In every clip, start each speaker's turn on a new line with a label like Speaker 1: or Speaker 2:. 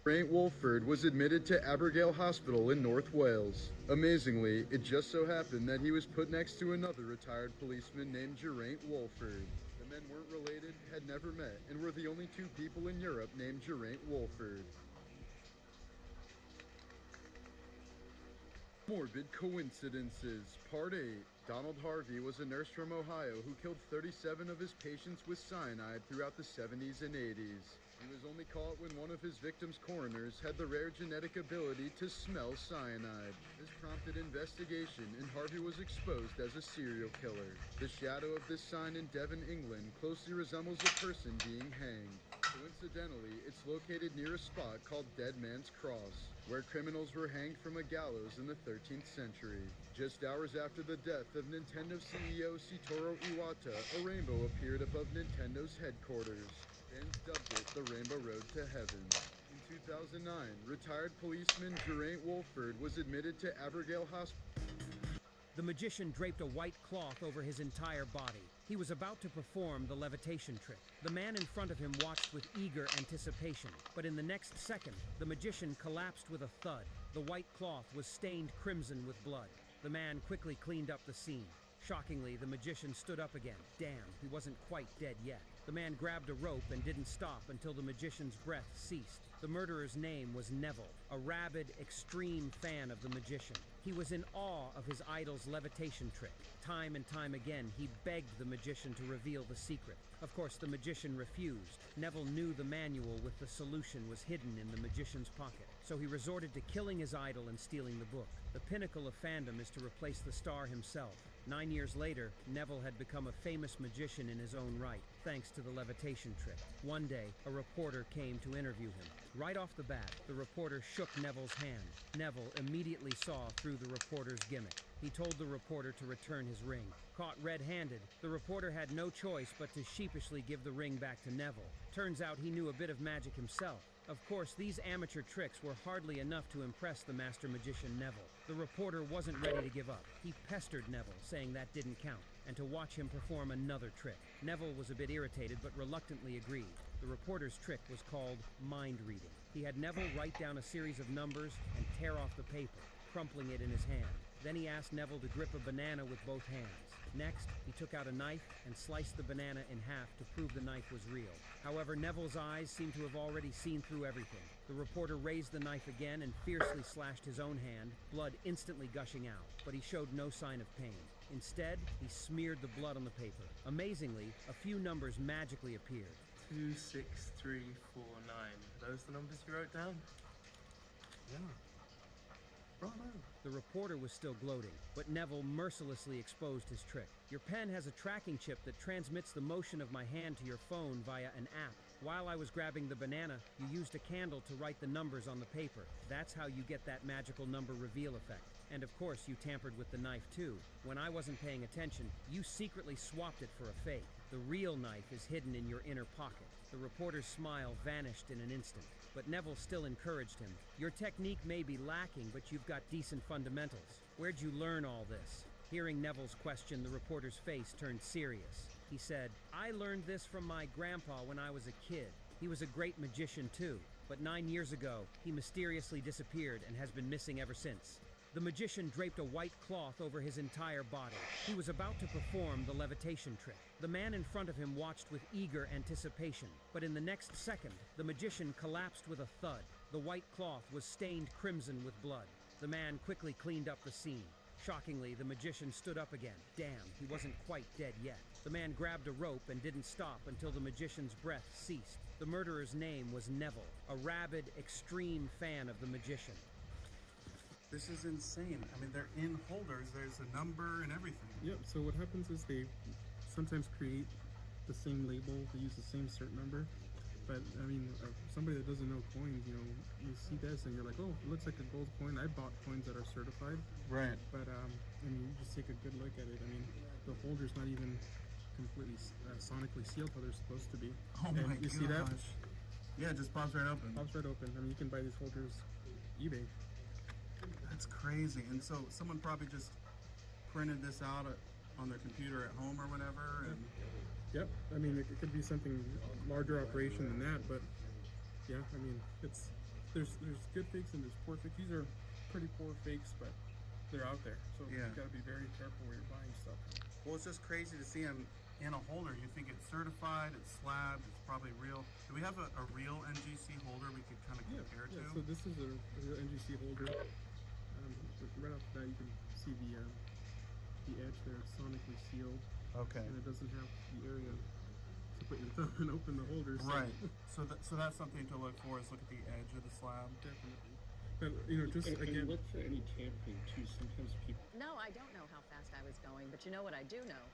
Speaker 1: Geraint Wolford was admitted to Abergale Hospital in North Wales. Amazingly, it just so happened that he was put next to another retired policeman named Geraint Wolford. The men weren't related, had never met, and were the only two people in Europe named Geraint Wolford. Morbid Coincidences, Part 8. Donald Harvey was a nurse from Ohio who killed 37 of his patients with cyanide throughout the 70s and 80s. He was only caught when one of his victims' coroners had the rare genetic ability to smell cyanide. This prompted investigation, and Harvey was exposed as a serial killer. The shadow of this sign in Devon, England, closely resembles a person being hanged. Coincidentally, it's located near a spot called Dead Man's Cross, where criminals were hanged from a gallows in the 13th century. Just hours after the death of Nintendo CEO Satoru Iwata, a rainbow appeared above Nintendo's headquarters. Fans dubbed it the Rainbow Road to Heaven. In 2009, retired policeman Geraint Wolford was admitted to Abergale Hospital.
Speaker 2: The magician draped a white cloth over his entire body. He was about to perform the levitation trick. The man in front of him watched with eager anticipation, but in the next second, the magician collapsed with a thud. The white cloth was stained crimson with blood. The man quickly cleaned up the scene. Shockingly, the magician stood up again. Damn, he wasn't quite dead yet. The man grabbed a rope and didn't stop until the magician's breath ceased. The murderer's name was Neville, a rabid, extreme fan of the magician. He was in awe of his idol's levitation trick. Time and time again, he begged the magician to reveal the secret. Of course, the magician refused. Neville knew the manual with the solution was hidden in the magician's pocket, so he resorted to killing his idol and stealing the book. The pinnacle of fandom is to replace the star himself. 9 years later, Neville had become a famous magician in his own right, thanks to the levitation trick. One day, a reporter came to interview him. Right off the bat, the reporter shook Neville's hand. Neville immediately saw through the reporter's gimmick. He told the reporter to return his ring. Caught red-handed, the reporter had no choice but to sheepishly give the ring back to Neville. Turns out he knew a bit of magic himself. Of course, these amateur tricks were hardly enough to impress the master magician Neville. The reporter wasn't ready to give up. He pestered Neville, saying that didn't count, and to watch him perform another trick. Neville was a bit irritated, but reluctantly agreed. The reporter's trick was called mind reading. He had Neville write down a series of numbers and tear off the paper, crumpling it in his hand. Then he asked Neville to grip a banana with both hands. Next, he took out a knife and sliced the banana in half to prove the knife was real. However, Neville's eyes seemed to have already seen through everything. The reporter raised the knife again and fiercely slashed his own hand, blood instantly gushing out, but he showed no sign of pain. Instead, he smeared the blood on the paper. Amazingly, a few numbers magically appeared.
Speaker 3: 26349. Are those the numbers you wrote down?
Speaker 4: Yeah. Bravo.
Speaker 2: The reporter was still gloating, but Neville mercilessly exposed his trick. Your pen has a tracking chip that transmits the motion of my hand to your phone via an app. While I was grabbing the banana, you used a candle to write the numbers on the paper. That's how you get that magical number reveal effect. And of course, you tampered with the knife too. When I wasn't paying attention, you secretly swapped it for a fake. The real knife is hidden in your inner pocket. The reporter's smile vanished in an instant, but Neville still encouraged him. Your technique may be lacking, but you've got decent fundamentals. Where'd you learn all this? Hearing Neville's question, the reporter's face turned serious. He said, I learned this from my grandpa when I was a kid. He was a great magician too, but 9 years ago, he mysteriously disappeared and has been missing ever since. The magician draped a white cloth over his entire body. He was about to perform the levitation trick. The man in front of him watched with eager anticipation, but in the next second, the magician collapsed with a thud. The white cloth was stained crimson with blood. The man quickly cleaned up the scene. Shockingly, the magician stood up again. Damn, he wasn't quite dead yet. The man grabbed a rope and didn't stop until the magician's breath ceased. The murderer's name was Neville, a rabid, extreme fan of the magician.
Speaker 4: This is insane. I mean, they're in holders. There's a number and everything.
Speaker 5: Yep, so what happens is they sometimes create the same label, they use the same cert number, but I mean, somebody that doesn't know coins, you know, you see this and you're like, oh, it looks like a gold coin. I bought coins that are certified.
Speaker 4: Right.
Speaker 5: But, I mean, you just take a good look at it. I mean, the holder's not even completely sonically sealed how they're supposed to be.
Speaker 4: Oh
Speaker 5: and
Speaker 4: my
Speaker 5: you
Speaker 4: gosh.
Speaker 5: see that?
Speaker 4: Yeah, it just pops right open.
Speaker 5: Pops right open. I mean, you can buy these holders eBay.
Speaker 4: That's crazy. And so someone probably just printed this out on their computer at home or whatever. And
Speaker 5: Yep. I mean, it could be something larger operation than that, but yeah, I mean, it's there's good fakes and there's poor fakes. These are pretty poor fakes, but they're out there. So
Speaker 4: Yeah.
Speaker 5: you gotta be very careful where you're buying stuff.
Speaker 4: Well, it's just crazy to see them in a holder. You think it's certified, it's slabbed, it's probably real. Do we have a real NGC holder we could kind of compare
Speaker 5: Yeah.
Speaker 4: to?
Speaker 5: So this is a real NGC holder. Right off the bat, you can see the edge there. It's sonically sealed,
Speaker 4: Okay.
Speaker 5: and it doesn't have the area to put your thumb and open the holder. So
Speaker 4: Right. So that's something to look for, is look at the edge of the slab.
Speaker 5: Definitely. But you know, just
Speaker 6: And
Speaker 5: again,
Speaker 6: look for any tampering too. Sometimes people.
Speaker 7: No, I don't know how fast I was going, but you know what I do know?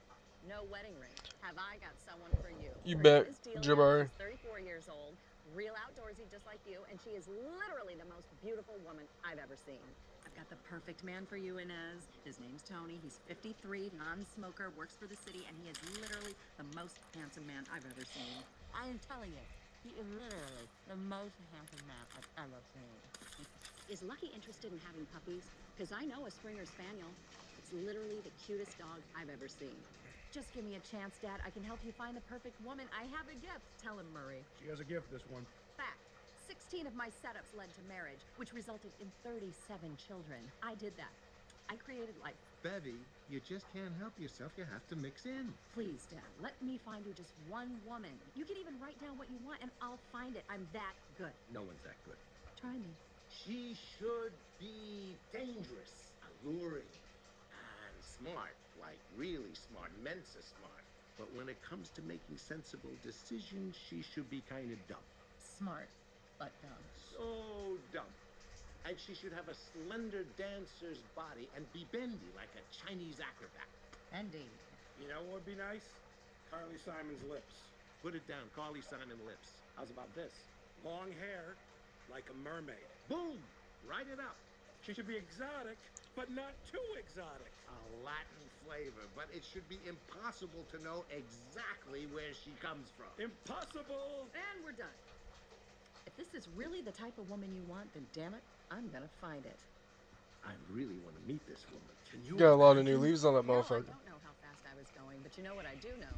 Speaker 7: No wedding ring. Have I got someone for you?
Speaker 8: You
Speaker 7: Her
Speaker 8: bet,
Speaker 7: name is Delia.
Speaker 8: Jabari.
Speaker 7: She's 34 years old, real outdoorsy just like you, and she is literally the most beautiful woman I've ever seen. I've got the perfect man for you, Inez. His name's Tony. He's 53, non-smoker, works for the city, and he is literally the most handsome man I've ever seen.
Speaker 9: I am telling you, he is literally the most handsome man I've ever seen.
Speaker 7: Is Lucky interested in having puppies? Because I know a Springer Spaniel. It's literally the cutest dog I've ever seen. Just give me a chance, Dad. I can help you find the perfect woman. I have a gift. Tell him, Murray.
Speaker 10: She has a gift, this one.
Speaker 7: Fact. 16 of my setups led to marriage, which resulted in 37 children. I did that. I created life.
Speaker 11: Bevy, you just can't help yourself. You have to mix in.
Speaker 7: Please, Dad, let me find you just one woman. You can even write down what you want, and I'll find it. I'm that good.
Speaker 11: No one's that good.
Speaker 7: Try me.
Speaker 11: She should be dangerous, alluring, and smart. Like really smart, Mensa smart. But when it comes to making sensible decisions, she should be kind of dumb.
Speaker 7: Smart, but dumb.
Speaker 11: So dumb. And she should have a slender dancer's body and be bendy like a Chinese acrobat.
Speaker 7: Indeed.
Speaker 10: You know what would be nice? Carly Simon's lips.
Speaker 11: Put it down, Carly Simon lips.
Speaker 10: How's about this? Long hair, like a mermaid.
Speaker 11: Boom! Write it up.
Speaker 10: She should be exotic, but not too exotic.
Speaker 11: A Latin flavor, but it should be impossible to know exactly where she comes from.
Speaker 10: Impossible!
Speaker 7: And we're done. If this is really the type of woman you want, then damn it, I'm gonna find it.
Speaker 11: I really want to meet this woman. Can you
Speaker 8: Got a lot of new leaves on that
Speaker 7: No, I
Speaker 8: motherfucker.
Speaker 7: don't know how fast I was going, but you know what I do know?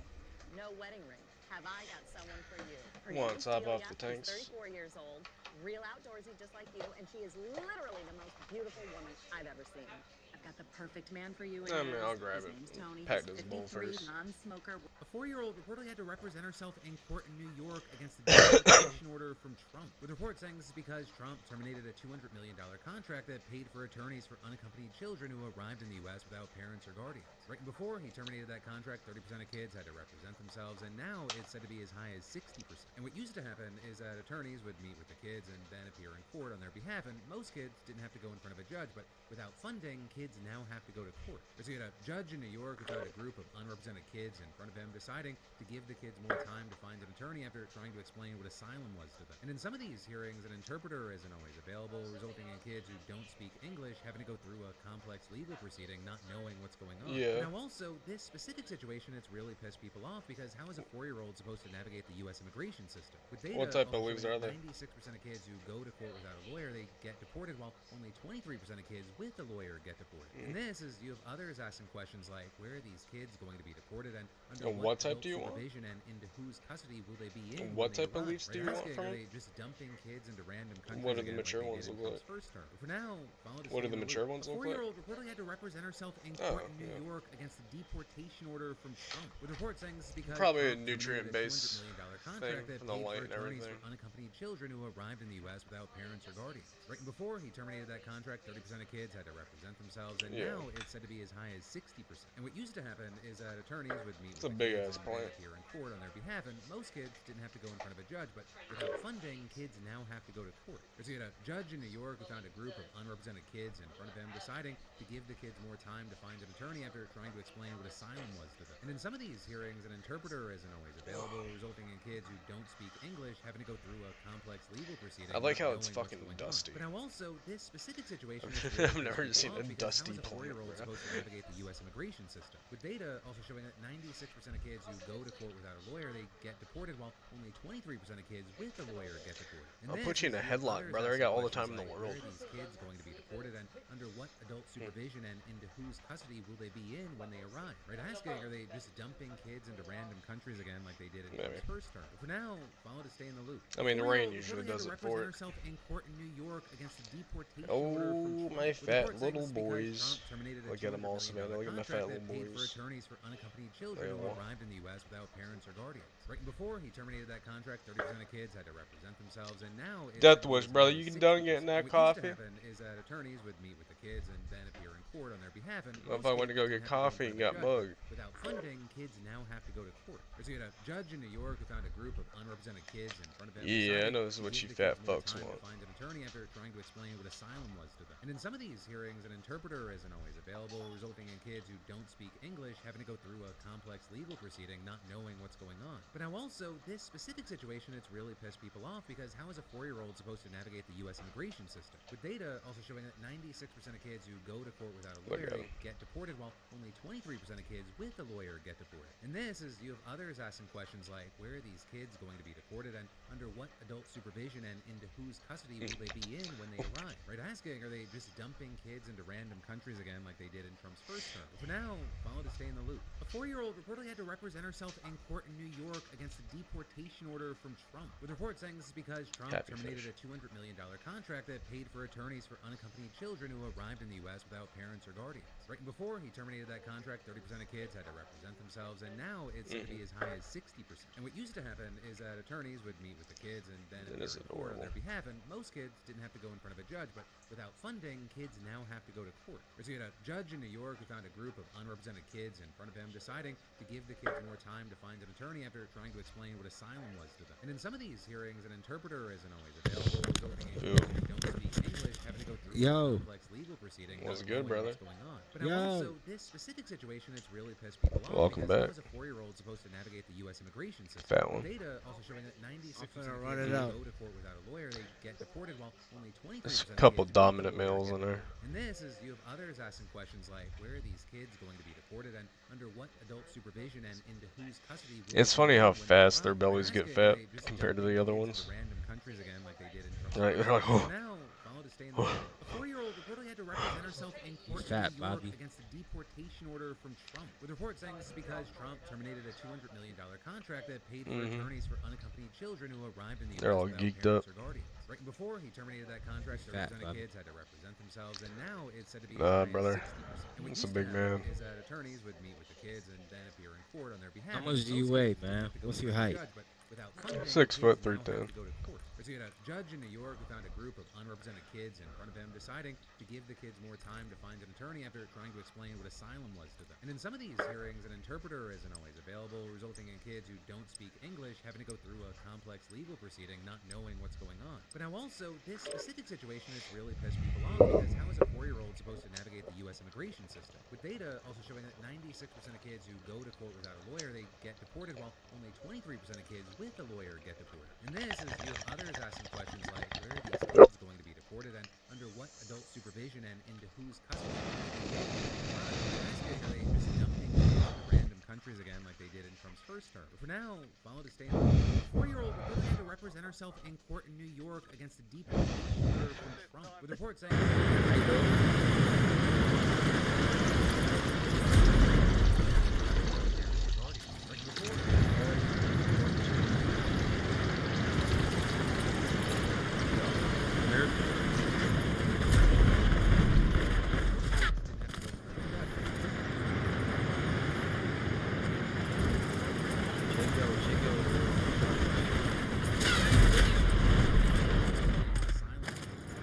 Speaker 7: No wedding ring. Have I got someone for you? Her name
Speaker 8: Want
Speaker 7: is
Speaker 8: top
Speaker 7: Delia.
Speaker 8: off the
Speaker 7: She's
Speaker 8: tanks?
Speaker 7: 34 years old, real outdoorsy just like you, and she is literally the most beautiful woman I've ever seen. I've got the perfect man for you.
Speaker 8: I mean,
Speaker 7: Inez.
Speaker 8: I'll grab
Speaker 7: His
Speaker 8: it.
Speaker 7: name's Tony.
Speaker 8: Pack
Speaker 7: He's
Speaker 8: this bowl
Speaker 7: 53,
Speaker 8: first.
Speaker 7: non-smoker.
Speaker 12: A 4-year-old reportedly had to represent herself in court in New York against the deportation order from Trump. With reports saying this is because Trump terminated a $200 million contract that paid for attorneys for unaccompanied children who arrived in the U.S. without parents or guardians. Right before he terminated that contract, 30% of kids had to represent themselves, and now it's said to be as high as 60%. And what used to happen is that attorneys would meet with the kids and then appear in court on their behalf, and most kids didn't have to go in front of a judge, but without funding, kids now have to go to court. So you had a judge in New York who tried a group of unrepresented kids in front of him, deciding to give the kids more time to find an attorney after trying to explain what asylum was to them. And in some of these hearings, an interpreter isn't always available, resulting in kids who don't speak English having to go through a complex legal proceeding, not knowing what's going on.
Speaker 8: Yeah.
Speaker 12: Now also, this specific situation, it's really pissed people off because how is a 4-year-old supposed to navigate the U.S. immigration system? With data
Speaker 8: What type of
Speaker 12: also
Speaker 8: leaves
Speaker 12: showing
Speaker 8: are they?
Speaker 12: 96% of kids who go to court without a lawyer, they get deported, while only 23% of kids with a lawyer get deported. And this is, you have others asking questions like, where are these kids going to be deported, and under
Speaker 8: And what type
Speaker 12: adult
Speaker 8: do you want?
Speaker 12: supervision, and into whose custody will they be in?
Speaker 8: What
Speaker 12: when they
Speaker 8: type of
Speaker 12: arrive,
Speaker 8: leaves do
Speaker 12: right?
Speaker 8: you
Speaker 12: How
Speaker 8: want
Speaker 12: big
Speaker 8: from
Speaker 12: Are
Speaker 8: it?
Speaker 12: they just dumping kids into random countries?
Speaker 8: What do the
Speaker 12: again,
Speaker 8: mature
Speaker 12: like they
Speaker 8: ones
Speaker 12: did in
Speaker 8: look
Speaker 12: Trump's first term? For now, follow to
Speaker 8: What do
Speaker 12: stay
Speaker 8: the
Speaker 12: in
Speaker 8: mature
Speaker 12: loop.
Speaker 8: ones
Speaker 12: A
Speaker 8: look like?
Speaker 12: 4-year-old reportedly had to represent herself in
Speaker 8: Oh,
Speaker 12: court in New
Speaker 8: yeah.
Speaker 12: York against the deportation order from Trump. With reports saying this is because
Speaker 8: Probably a
Speaker 12: Trump terminated
Speaker 8: nutrient-based
Speaker 12: $200 million
Speaker 8: thing
Speaker 12: contract that
Speaker 8: from the
Speaker 12: paid
Speaker 8: light
Speaker 12: for
Speaker 8: and
Speaker 12: attorneys
Speaker 8: everything.
Speaker 12: for unaccompanied children who arrived in the U.S. without parents or guardians. Right before he terminated that contract, 30% of kids had to represent themselves, and
Speaker 8: Yeah.
Speaker 12: now it's said to be as high as 60%. And what used to happen is that attorneys would meet
Speaker 8: It's a
Speaker 12: with the kids
Speaker 8: big-ass
Speaker 12: and then
Speaker 8: plant.
Speaker 12: appear in court on their behalf, and most kids didn't have to go in front of a judge, but without funding, kids now have to go to court. So you had a judge in New York who found a group of unrepresented kids in front of him, deciding to give the kids more time to find an attorney after trying to explain what asylum was to them. And in some of these hearings, an interpreter isn't always available, resulting in kids who don't speak English having to go through a complex legal proceeding.
Speaker 8: I like
Speaker 12: not
Speaker 8: how it's
Speaker 12: knowing what's
Speaker 8: fucking
Speaker 12: going on.
Speaker 8: dusty.
Speaker 12: But now also, this specific situation is
Speaker 8: I've
Speaker 12: really
Speaker 8: never
Speaker 12: pissed
Speaker 8: seen
Speaker 12: people
Speaker 8: a
Speaker 12: off because how is a
Speaker 8: deployment,
Speaker 12: 4-year-old
Speaker 8: man.
Speaker 12: supposed to navigate the U.S. immigration system? With data also showing that 96% of kids who go to court without a lawyer, they get deported, while only 23% of kids with a lawyer get deported. And
Speaker 8: I'll
Speaker 12: this
Speaker 8: put you in
Speaker 12: is
Speaker 8: a
Speaker 12: the
Speaker 8: headlock,
Speaker 12: others
Speaker 8: brother. I
Speaker 12: asking
Speaker 8: got all the
Speaker 12: questions
Speaker 8: time in the
Speaker 12: like,
Speaker 8: world.
Speaker 12: where are these kids going to be deported, and under what adult supervision and into whose custody will they be in when they arrive? Right, asking, are they just dumping kids into random countries again like they did in
Speaker 8: Maybe.
Speaker 12: Trump's first term? But for now, follow to stay in the loop.
Speaker 8: I mean,
Speaker 12: The
Speaker 8: rain
Speaker 12: 4-year-old
Speaker 8: usually
Speaker 12: reportedly had
Speaker 8: does
Speaker 12: to
Speaker 8: it for
Speaker 12: represent
Speaker 8: it.
Speaker 12: herself in court in New York against the deportation
Speaker 8: Oh,
Speaker 12: order from Trump.
Speaker 8: my
Speaker 12: With
Speaker 8: fat
Speaker 12: reports saying
Speaker 8: little
Speaker 12: this is because
Speaker 8: boys.
Speaker 12: Trump terminated a
Speaker 8: Look at them all,
Speaker 12: $200
Speaker 8: Savannah. Look at my
Speaker 12: contract
Speaker 8: fat
Speaker 12: that
Speaker 8: little
Speaker 12: paid for
Speaker 8: boys.
Speaker 12: attorneys for unaccompanied children
Speaker 8: There you
Speaker 12: who
Speaker 8: are.
Speaker 12: arrived in the U.S. without parents or guardians. Right before he terminated that contract, 30% of kids had to represent themselves, and now it's
Speaker 8: Death Wish, brother. You
Speaker 12: 60%.
Speaker 8: done getting that
Speaker 12: And what
Speaker 8: coffee?
Speaker 12: used to happen is that attorneys would meet with the kids and then appear in court on their behalf. And
Speaker 8: Well, if
Speaker 12: most
Speaker 8: I went to
Speaker 12: kids
Speaker 8: go
Speaker 12: didn't
Speaker 8: get
Speaker 12: have to go in
Speaker 8: coffee and
Speaker 12: front of
Speaker 8: got
Speaker 12: a judge,
Speaker 8: mugged.
Speaker 12: Without funding, kids now have to go to court. So you had a judge in New York who found a group of unrepresented kids in front of him.
Speaker 8: Yeah, I
Speaker 12: deciding
Speaker 8: know this is
Speaker 12: to
Speaker 8: what
Speaker 12: give
Speaker 8: you
Speaker 12: the
Speaker 8: fat
Speaker 12: kids more
Speaker 8: fucks
Speaker 12: time to
Speaker 8: want.
Speaker 12: find an attorney after trying to explain what asylum was to them. And in some of these hearings, an interpreter isn't always available, resulting in kids who don't speak English having to go through a complex legal proceeding, not knowing what's going on. But now also, this specific situation, it's really pissed people off because how is a 4-year-old supposed to navigate the U.S. immigration system? With data also showing that 96% of kids who go to court without a
Speaker 8: Look
Speaker 12: lawyer,
Speaker 8: at
Speaker 12: they get deported, while only 23% of kids with a lawyer get deported. And this is you have others asking questions like, where are these kids going to be deported, and under what adult supervision and into whose custody will they be in when they arrive? Right, asking, are they just dumping kids into random countries again like they did in Trump's first term? But for now, follow to stay in the loop. A 4-year-old reportedly had to represent herself in court in New York against a deportation order from Trump, with reports saying this is because Trump
Speaker 8: Happy
Speaker 12: terminated
Speaker 8: fish.
Speaker 12: a $200 million contract that paid for attorneys for unaccompanied children who arrived in the U.S. without parents or guardians. Right before he terminated that contract, 30% of kids had to represent themselves, and now it's going to be as high as 60%. And what used to happen is that attorneys would meet with the kids and then
Speaker 8: It
Speaker 12: appear
Speaker 8: is
Speaker 12: in court on their
Speaker 8: adorable.
Speaker 12: behalf, and most kids didn't have to go in front of a judge, but without funding, kids now have to go to court. So you had a judge in New York who found a group of unrepresented kids in front of him, deciding to give the kids more time to find an attorney after trying to explain what asylum was to them. And in some of these hearings, an interpreter isn't always available, resulting in kids who don't speak English having to go through a complex legal proceeding.
Speaker 8: What's
Speaker 12: not
Speaker 8: good,
Speaker 12: knowing
Speaker 8: brother?
Speaker 12: what's going on. But now also, this specific situation has really pissed people off.
Speaker 8: Welcome
Speaker 12: because
Speaker 8: back.
Speaker 12: How is a 4-year-old supposed to navigate the U.S. immigration system?
Speaker 8: Fat one.
Speaker 12: Data also showing that 96% of
Speaker 13: finna
Speaker 12: kids
Speaker 13: run
Speaker 12: who
Speaker 13: it out.
Speaker 12: go to court without a lawyer, they get deported, while only 23%
Speaker 8: There's a
Speaker 12: of
Speaker 8: couple
Speaker 12: kids with a
Speaker 8: dominant
Speaker 12: lawyer
Speaker 8: males
Speaker 12: get
Speaker 8: in there.
Speaker 12: deported. And this is you have others asking questions like, where are these kids going to be deported, and under what adult supervision and into whose custody will
Speaker 8: It's
Speaker 12: they
Speaker 8: funny
Speaker 12: be
Speaker 8: how
Speaker 12: when they
Speaker 8: fast their
Speaker 12: arrive?
Speaker 8: bellies
Speaker 12: Right,
Speaker 8: get
Speaker 12: asking,
Speaker 8: fat
Speaker 12: are they just
Speaker 8: compared to
Speaker 12: dumping
Speaker 8: the other
Speaker 12: kids
Speaker 8: ones.
Speaker 12: into random countries again like they did in Trump's
Speaker 8: Right,
Speaker 12: first
Speaker 8: they're like,
Speaker 12: term?
Speaker 8: oh.
Speaker 12: For now, follow to stay in the loop. A 4-year-old reportedly had to represent herself in court
Speaker 13: Fat,
Speaker 12: in New York
Speaker 13: Bobby.
Speaker 12: against a deportation order from Trump, with reports saying this is because Trump terminated a $200 million contract that paid for attorneys for unaccompanied children who arrived in the
Speaker 8: They're
Speaker 12: U.S.
Speaker 8: all
Speaker 12: without
Speaker 8: geeked
Speaker 12: parents
Speaker 8: up.
Speaker 12: or guardians. Right before he terminated that contract, 30%
Speaker 13: Fat,
Speaker 12: of
Speaker 13: Bobby.
Speaker 12: kids had to represent themselves, and now it's said to be
Speaker 8: Nah,
Speaker 12: as high as
Speaker 8: brother.
Speaker 12: 60%. And what
Speaker 8: That's a
Speaker 12: used to
Speaker 8: big
Speaker 12: happen
Speaker 8: man.
Speaker 12: is that attorneys would meet with the kids and then appear in court on their behalf.
Speaker 13: How much
Speaker 12: and
Speaker 13: do you
Speaker 12: most
Speaker 13: weigh,
Speaker 12: kids didn't
Speaker 13: man?
Speaker 12: have to go
Speaker 13: What's
Speaker 12: in
Speaker 13: your
Speaker 12: front of a
Speaker 13: height?
Speaker 12: judge, but without funding,
Speaker 8: 6
Speaker 12: kids
Speaker 8: foot,
Speaker 12: now have
Speaker 8: 310.
Speaker 12: to go to court. So you had a judge in New York who found a group of unrepresented kids in front of him, deciding to give the kids more time to find an attorney after trying to explain what asylum was to them. And in some of these hearings, an interpreter isn't always available, resulting in kids who don't speak English having to go through a complex legal proceeding, not knowing what's going on. But now also, this specific situation has really pissed people off because how is a 4-year-old supposed to navigate the U.S. immigration system? With data also showing that 96% of kids who go to court without a lawyer, they get deported, while only 23% of kids with a lawyer get deported. And this is you have others asking questions like, where are these kids going to be deported, and under what adult supervision and into whose custody will they be in when they arrive? Asking, are they just dumping kids into random countries again like they did in Trump's first term? But for now, follow to stay in the loop. A 4-year-old reportedly had to represent herself in court in New York against a deportation order from Trump, with reports saying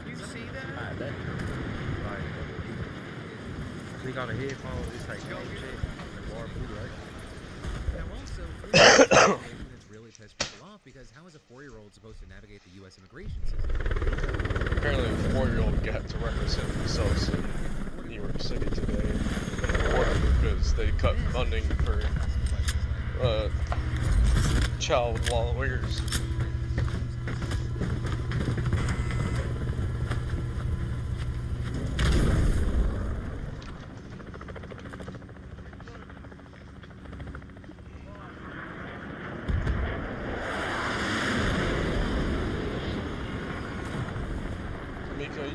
Speaker 13: You see that? That like, click on the headphones, it's like game shit. Like war blue, right?
Speaker 12: Now also, this situation has really pissed people off because how is a 4-year-old supposed to navigate the U.S. immigration system?
Speaker 8: Apparently, a 4-year-old got to represent themselves in New York City today in court because they cut funding for child lawyers.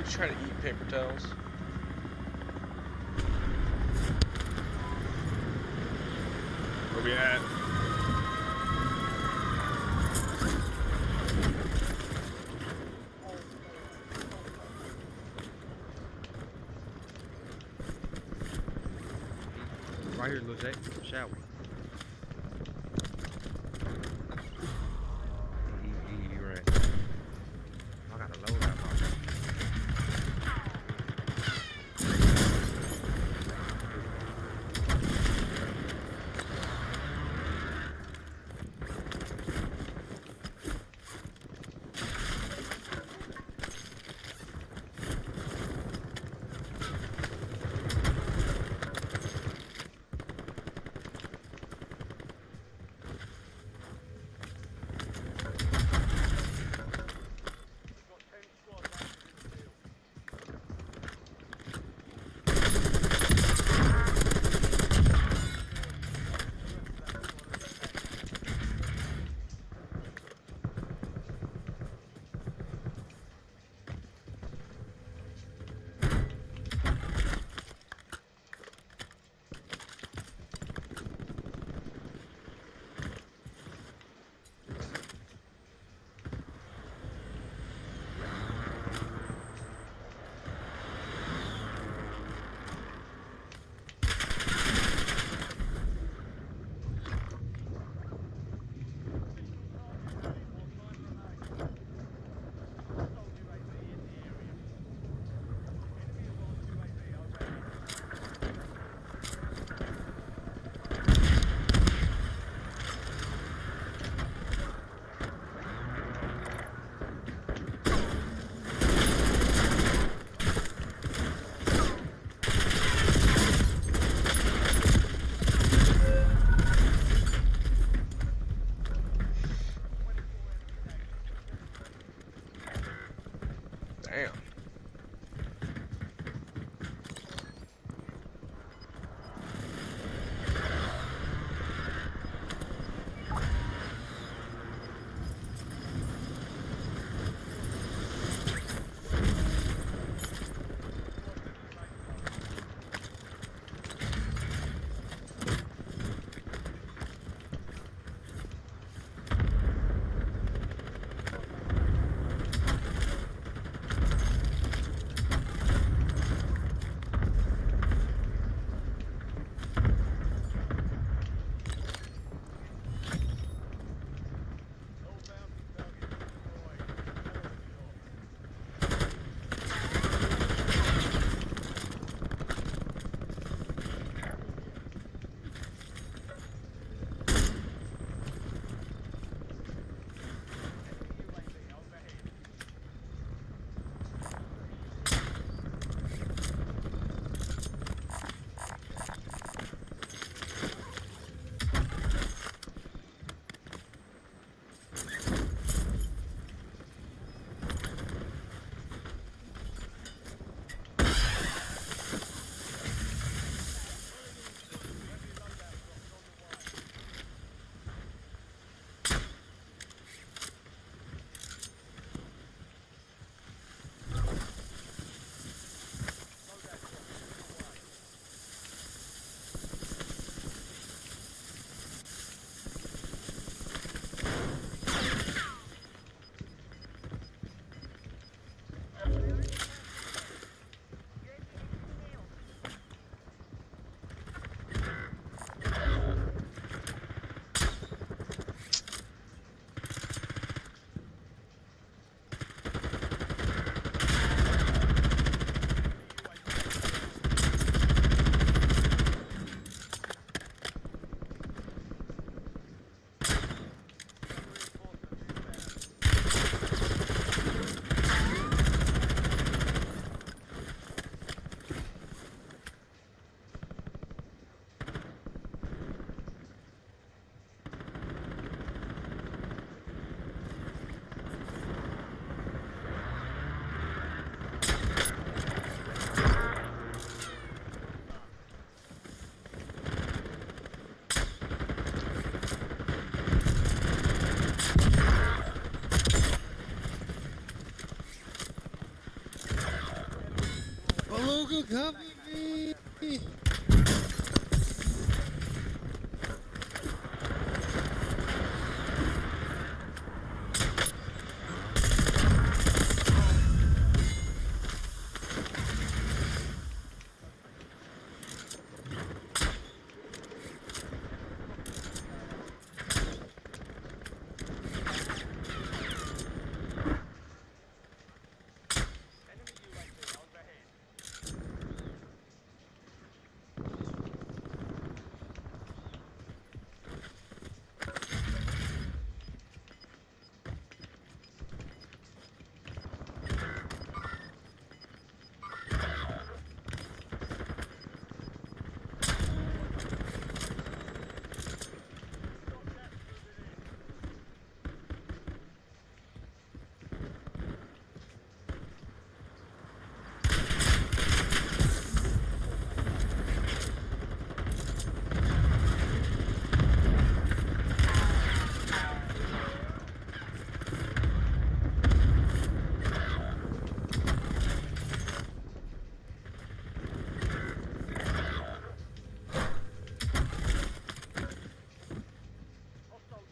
Speaker 8: You trying to eat paper towels?
Speaker 13: Where we at? Right here, Lizette. Shower. He ran. I gotta load that motherfucker. Uncle, cover me.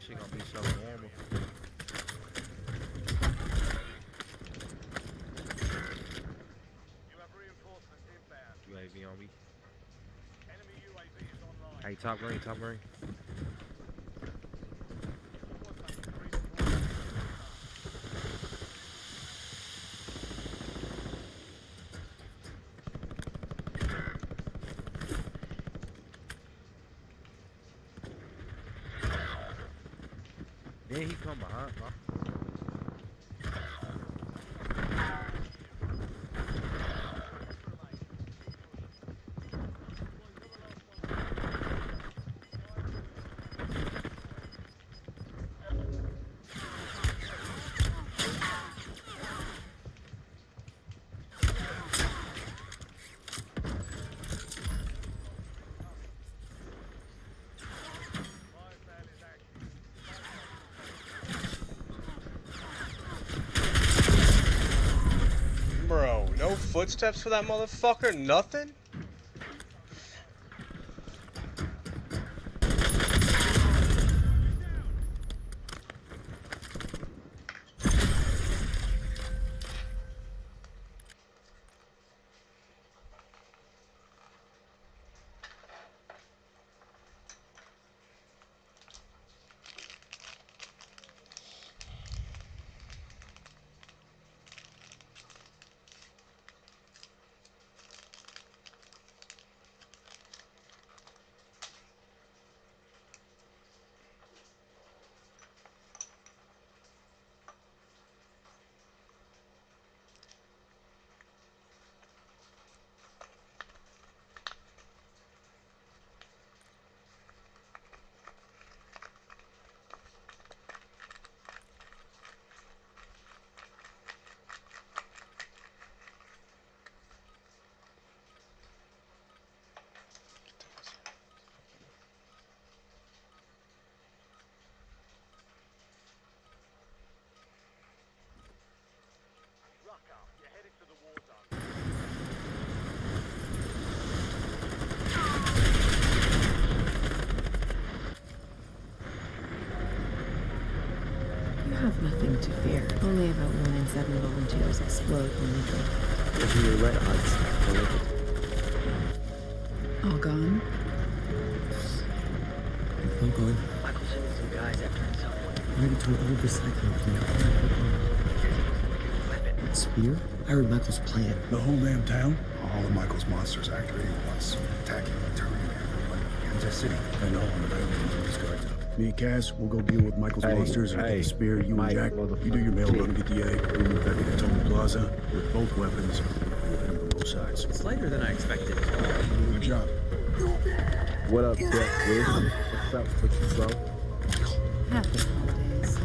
Speaker 13: She gonna be so normal. UAV on me. Hey, top green, top green. Then he come behind, bro.
Speaker 8: Bro, no footsteps for that motherfucker? Nothing?
Speaker 14: You have nothing to fear. Only about 1 in 7 volunteers explode when they drink.
Speaker 13: If you were red odds,
Speaker 14: All gone?
Speaker 13: I'm going.
Speaker 11: Michael sent some guys after someone.
Speaker 13: Ready to remove the cyclone from Spear? I heard Michael's plan.
Speaker 15: The whole damn town? All of Michael's monsters activating at once, attacking and turning everyone. Kansas City. I know I'm available until these guys up. Me and Cass, we'll go deal with Michael's monsters and get the spear. You and Jack, you do your mail run and get the egg. We move back into Tony Plaza with both weapons. We'll hit them from both sides.
Speaker 12: It's lighter than I expected.
Speaker 15: Good job.
Speaker 13: What up, Jack? What's up with you, bro?
Speaker 14: Happy holidays.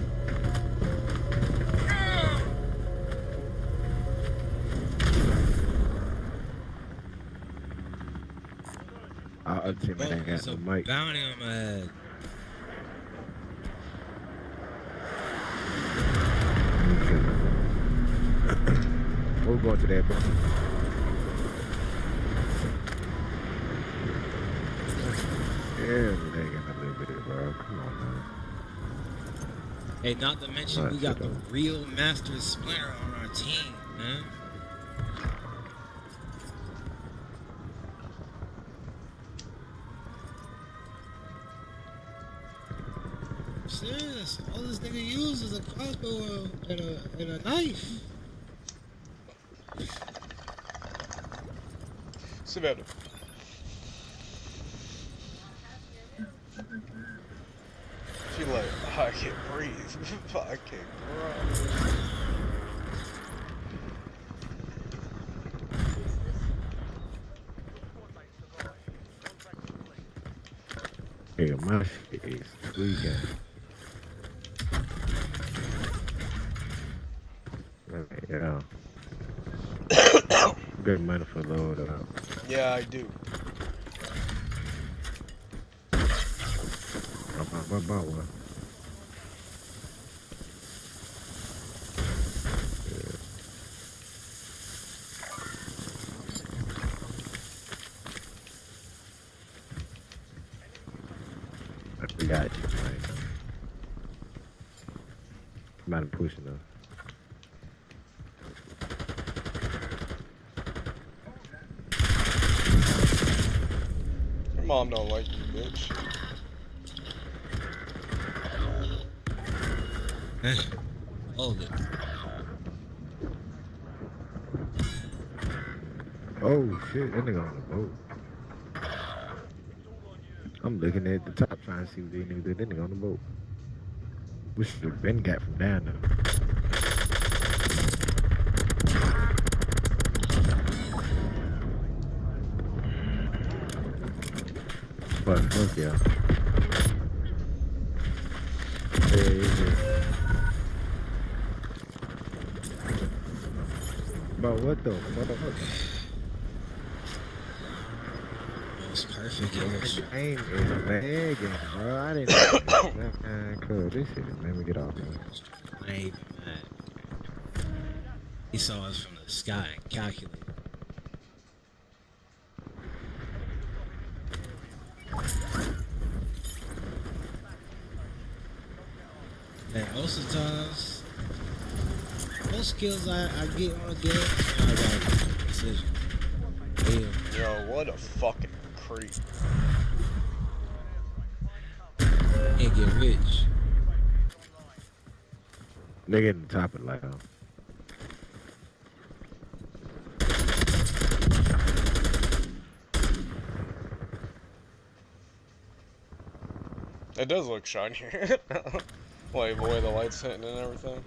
Speaker 13: I'll update my got the mic.
Speaker 12: Bounty on my head.
Speaker 13: We'll go to that, bro. everything in a little bit, bro. Come on, man.
Speaker 16: Hey, not to mention we got the real Master Splinter on our team, man. Serious, all this nigga uses is a crossbow and a knife.
Speaker 8: Savannah. She like, I can't breathe. I can't breathe.
Speaker 13: Yeah, my shit is tweaking. Yeah. Good money for load up.
Speaker 8: Yeah, I do.
Speaker 13: About what? I forgot you, man. I'm about to push it though.
Speaker 8: Your mom don't like you, bitch.
Speaker 16: Hold it.
Speaker 13: Oh shit, that nigga on the boat. I'm looking at the top trying to see what they knew that nigga on the boat. We should have been got from down there. But fuck yeah. But what the motherfucker?
Speaker 16: It's perfect.
Speaker 13: Aim is lagging, bro. I didn't man, cool. This shit made me get off, man.
Speaker 16: I ain't even mad. He saw us from the sky and calculated. And most of the times, most skills I get on a game, I got a decision. Damn.
Speaker 8: Yo, what a fucking creep.
Speaker 16: And get rich.
Speaker 13: They get in the top of the light on.
Speaker 8: It does look shinier. Like the way the light's hitting and everything.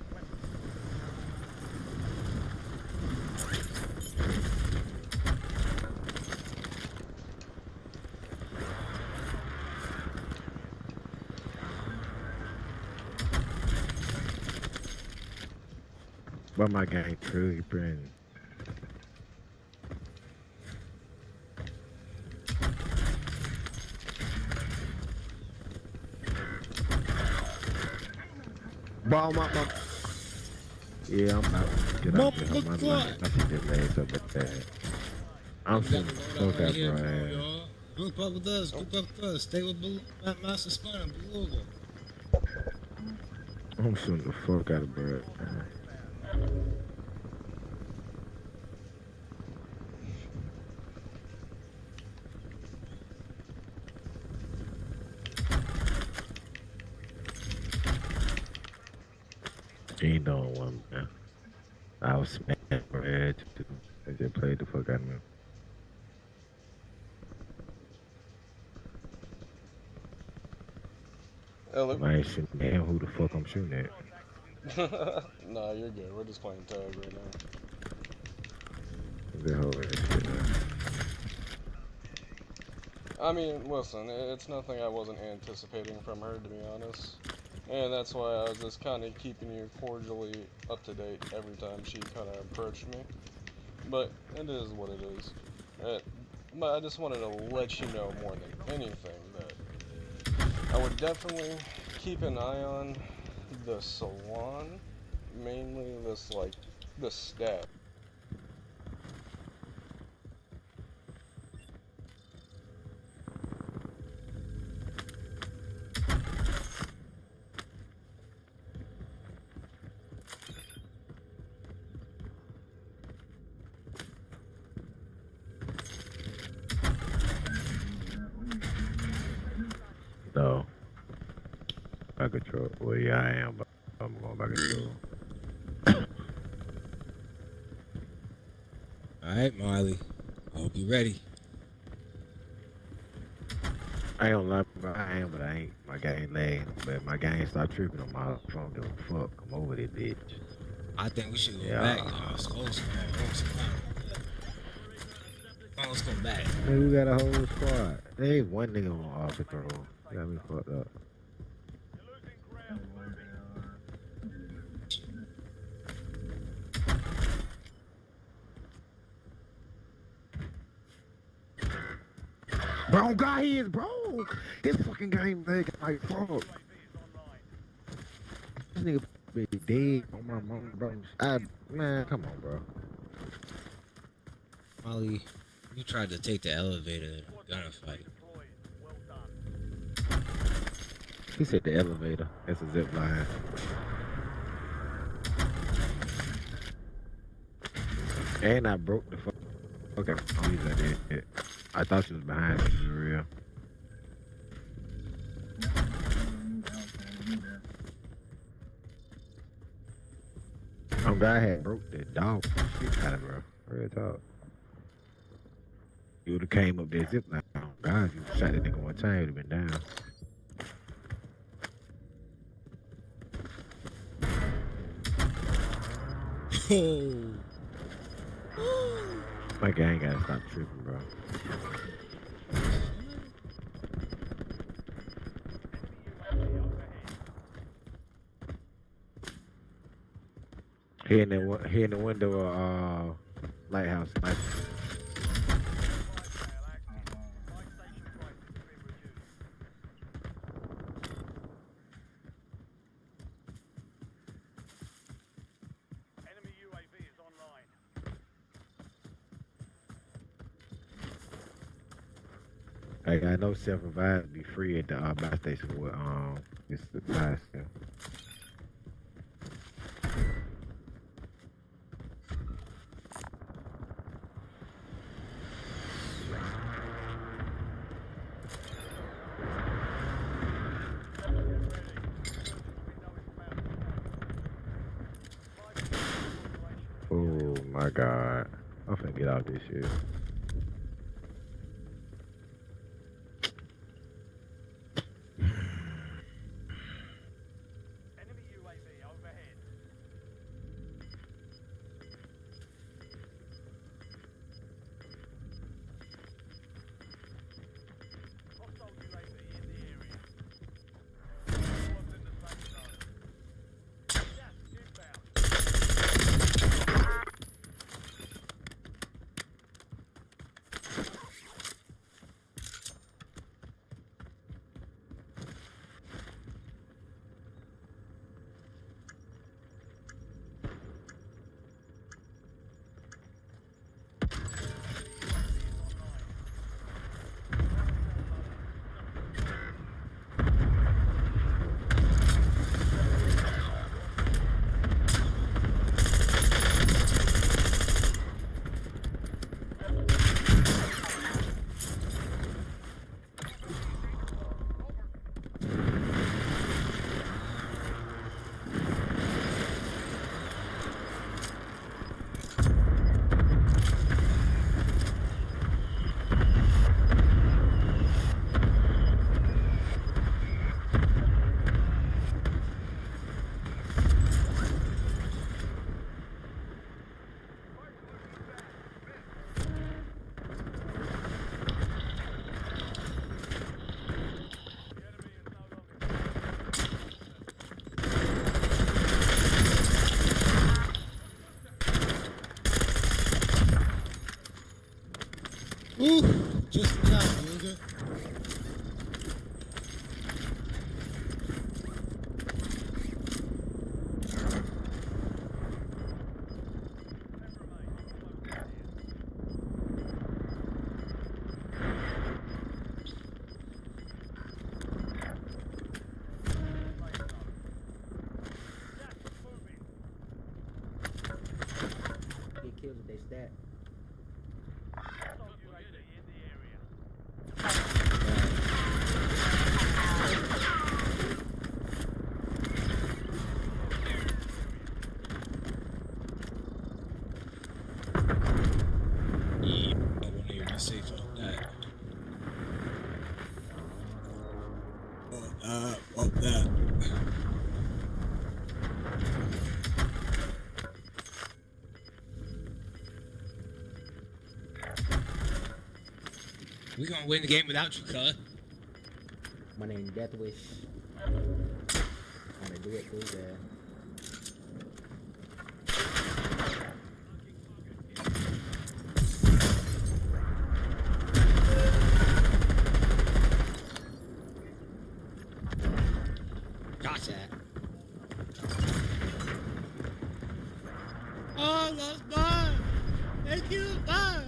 Speaker 13: But my gang truly bring. Ball, my. Yeah, I'm not. Get out there. My shit just made so bad. I'm shooting the fuck out, bro.
Speaker 16: Group up with us. Group up with us. Stay with Master Splinter. Blue Over.
Speaker 13: I'm shooting the fuck out of Bird. He know one, man. I was smacking for edge. They just played the fuck out of me. I ain't shooting at him. Who the fuck I'm shooting at?
Speaker 8: Nah, you're good. We're just playing tag right now.
Speaker 13: The whole shit, man.
Speaker 8: I mean, listen, it's nothing I wasn't anticipating from her, to be honest. And that's why I was just kind of keeping you cordially up to date every time she kind of approached me. But it is what it is. But I just wanted to let you know more than anything that I would definitely keep an eye on the salon, mainly this, like, the staff.
Speaker 13: Back of truck. Well, yeah, I am, but I'm going back of truck.
Speaker 16: Alright, Marley. I hope you're ready.
Speaker 13: I ain't gonna lie, bro. I am, but I ain't. My game lagging. But my game start tripping on my phone. Give a fuck. I'm over this bitch.
Speaker 16: I think we should go
Speaker 13: Yeah.
Speaker 16: back. Let's go back.
Speaker 13: Hey, we got a whole squad. Hey, one nigga on off the throw. Got me fucked up. Bro, God, he is, bro. This fucking game leg like fuck. This nigga be dead on my mom, bro. Man, come on, bro.
Speaker 16: Molly, you tried to take the elevator in a gunfight.
Speaker 13: He said the elevator. That's a zip line. And I broke the fuck. Okay, I'll use that shit. I thought she was behind me, for real. Oh, God had broke that dog shit out of her. Real talk. You would have came up there zip line. Oh, God, if you shot that nigga one time, you'd have been down. My gang gotta stop tripping, bro. Here in the window of lighthouse. Like, I know self-revive be free at the buy station with it's the buy station. Oh my God, I'm finna get out this shit.
Speaker 16: Ooh, just enough, nigga.
Speaker 17: Get killed if they stat.
Speaker 16: We gonna win the game without you, cuz.
Speaker 17: My name Death Wish. I'm gonna do it too, yeah.
Speaker 16: Gotcha. Oh, lost mine. Thank you, bye.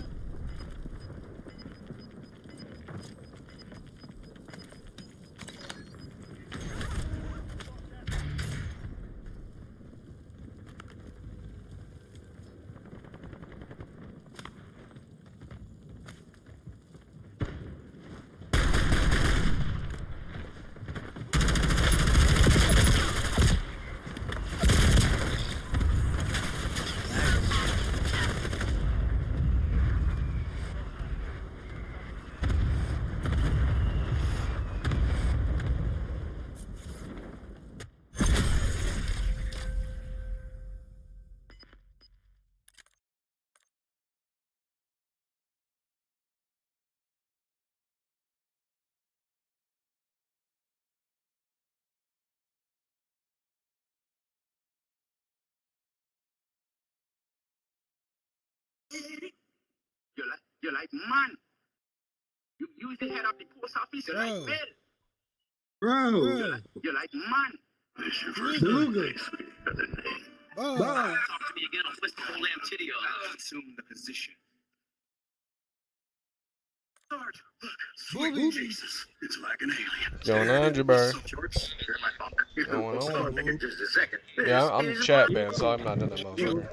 Speaker 11: You're like, man. You used to head up the post office. You're like, Bill.
Speaker 16: Bro.
Speaker 11: You're like, man. This your first
Speaker 16: Luger.
Speaker 11: Talk to me again. I'll twist the whole damn titty off. I'll assume the position. Sarge, look. Jesus. It's like an alien.
Speaker 8: Going on, Jabari?
Speaker 11: Going on. Just a second.
Speaker 8: Yeah, I'm the chat man, so I'm not in the motherfucker.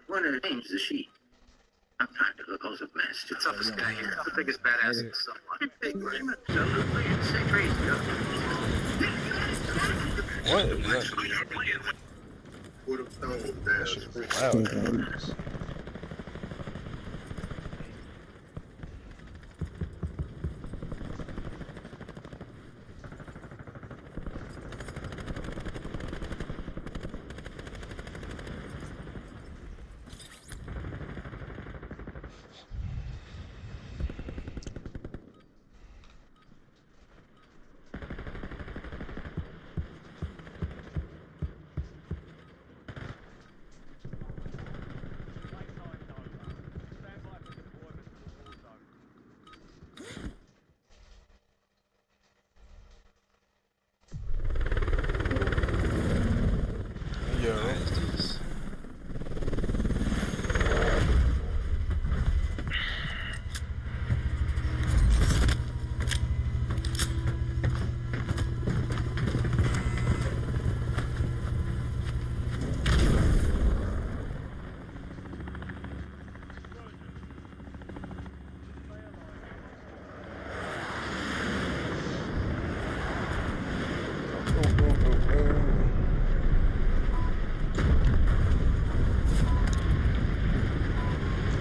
Speaker 11: One of the things is she. I'm trying to look also mess. The toughest guy here. The biggest badass in someone. Big Raymond. Say crazy.
Speaker 8: What is that? That shit's pretty loud.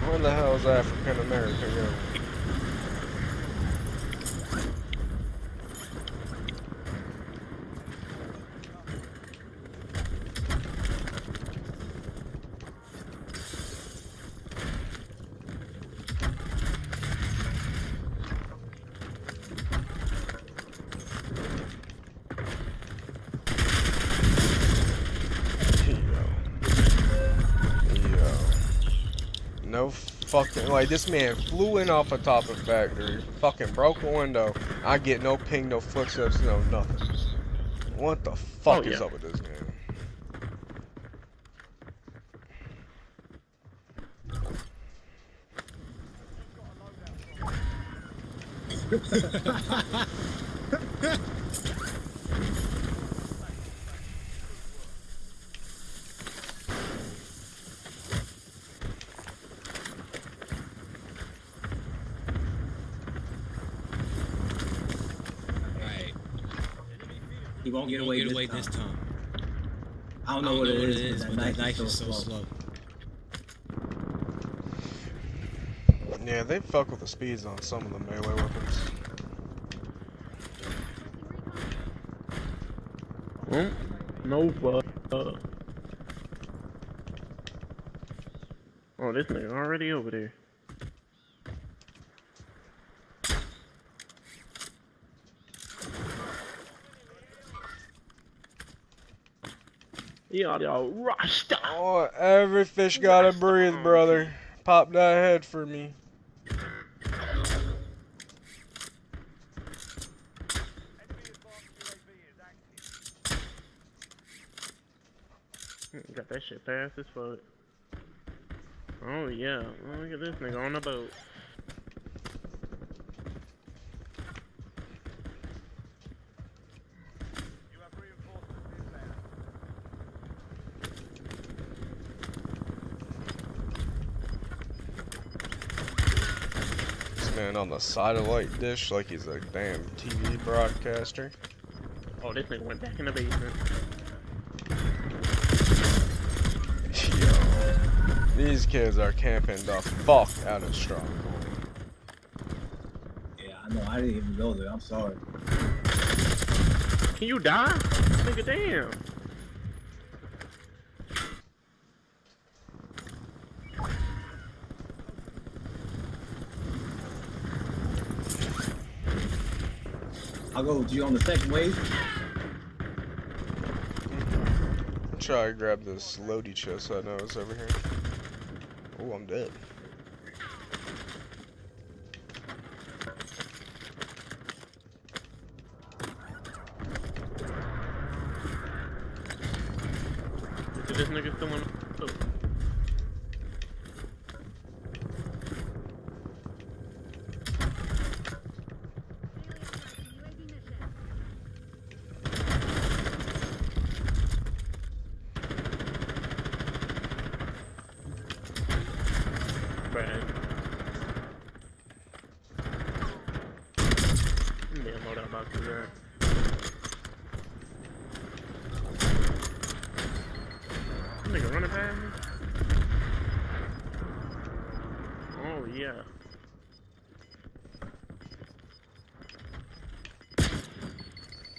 Speaker 8: Where the hell is African American going? No fucking, like, this man flew in off the top of the factory, fucking broke a window. I get no ping, no footsteps, no nothing. What the fuck is up with this game?
Speaker 17: He won't get away this time. I don't know what it is, but that knife is so slow.
Speaker 8: Yeah, they fuck with the speeds on some of the melee weapons.
Speaker 13: No,
Speaker 5: Oh, this nigga already over there. Yo, Rasta.
Speaker 8: Oh, every fish gotta breathe, brother. Pop that head for me.
Speaker 5: Got that shit fast as fuck. Oh yeah, oh, look at this nigga on the boat.
Speaker 8: This man on the satellite dish like he's a damn TV broadcaster.
Speaker 5: Oh, this nigga went back in the basement.
Speaker 8: These kids are camping the fuck out of Stronghold.
Speaker 17: Yeah, I know. I didn't even go there. I'm sorry.
Speaker 5: Can you die? Nigga, damn.
Speaker 17: I'll go with you on the second wave.
Speaker 8: Try to grab this loady chest I know is over here. Oh, I'm dead.
Speaker 5: This nigga still on. Oh. Nigga running past me? Oh yeah.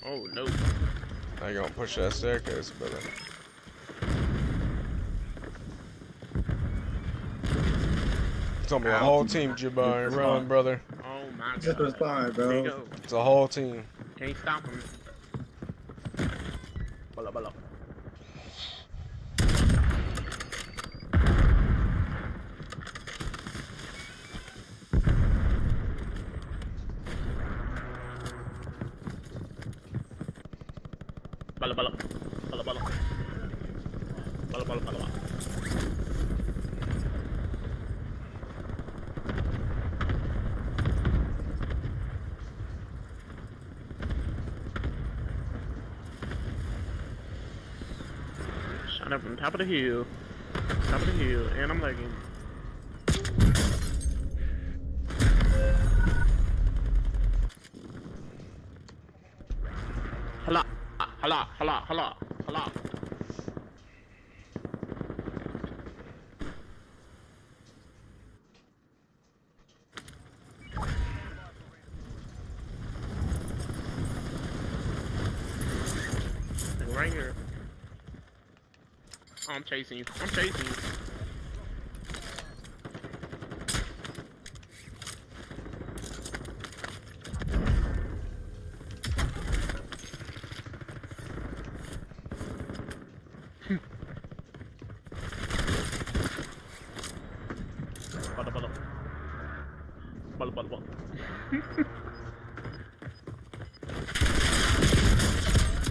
Speaker 5: Oh no.
Speaker 8: Now you gonna push that staircase, brother. It's gonna be a whole team, Jabari. Run, brother.
Speaker 5: Oh my god.
Speaker 17: Just respond, bro.
Speaker 5: There you go.
Speaker 8: It's a whole team.
Speaker 5: Can't stop him. Bala bala. Bala bala. Bala bala. Bala bala bala. Shot up from top of the hill. Top of the hill, and I'm lagging. Hala. Hala, hala, hala, hala. Right here. Oh, I'm chasing you. I'm chasing you. Bala bala. Bala bala bala.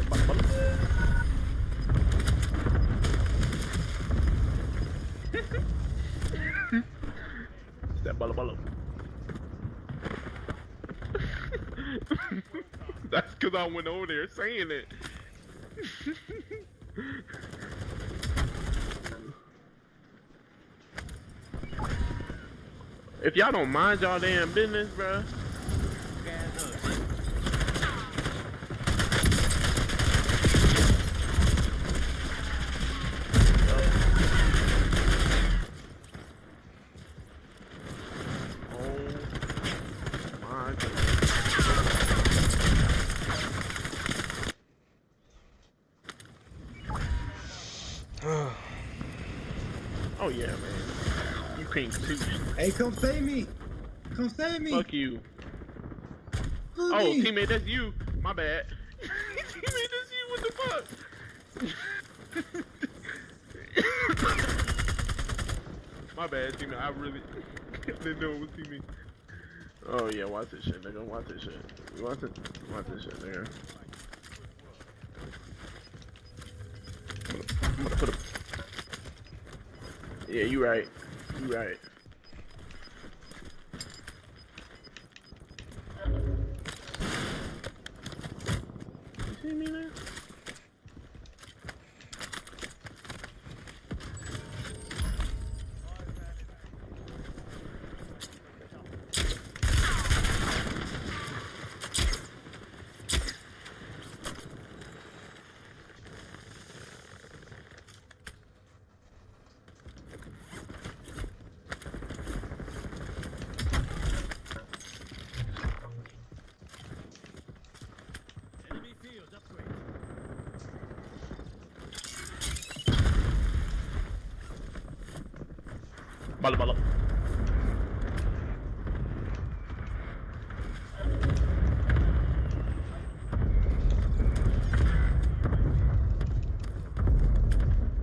Speaker 5: Bala bala. That bala bala. That's because I went over there saying it. If y'all don't mind y'all damn business, bruh. Oh yeah, man.
Speaker 18: pink suit.
Speaker 19: Hey, come save me! Come save me!
Speaker 18: Fuck you.
Speaker 19: Fuck
Speaker 18: Oh,
Speaker 19: me.
Speaker 18: teammate, that's you. My bad. Teammate, that's you. What the fuck? My bad, teammate. I really didn't know it was teammate. Oh yeah, watch this shit, nigga. Watch this shit. Watch this shit, nigga. I'm gonna put a. Yeah, you right. You right. You see me there? Bala.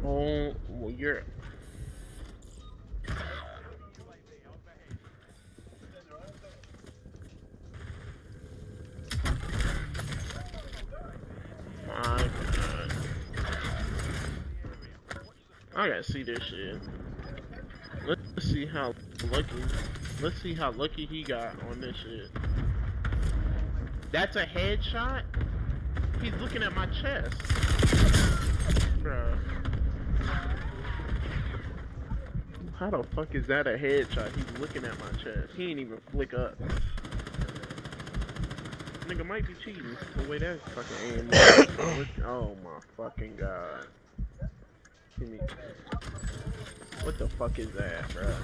Speaker 18: Oh, well, you're. My God. I gotta see this shit. Let's see how lucky. Let's see how lucky he got on this shit. That's a headshot? He's looking at my chest. Bruh. How the fuck is that a headshot? He's looking at my chest. He ain't even flick up. Nigga might be cheating. The way that's fucking aimed. Oh my fucking god. Give me. What the fuck is that, bruh?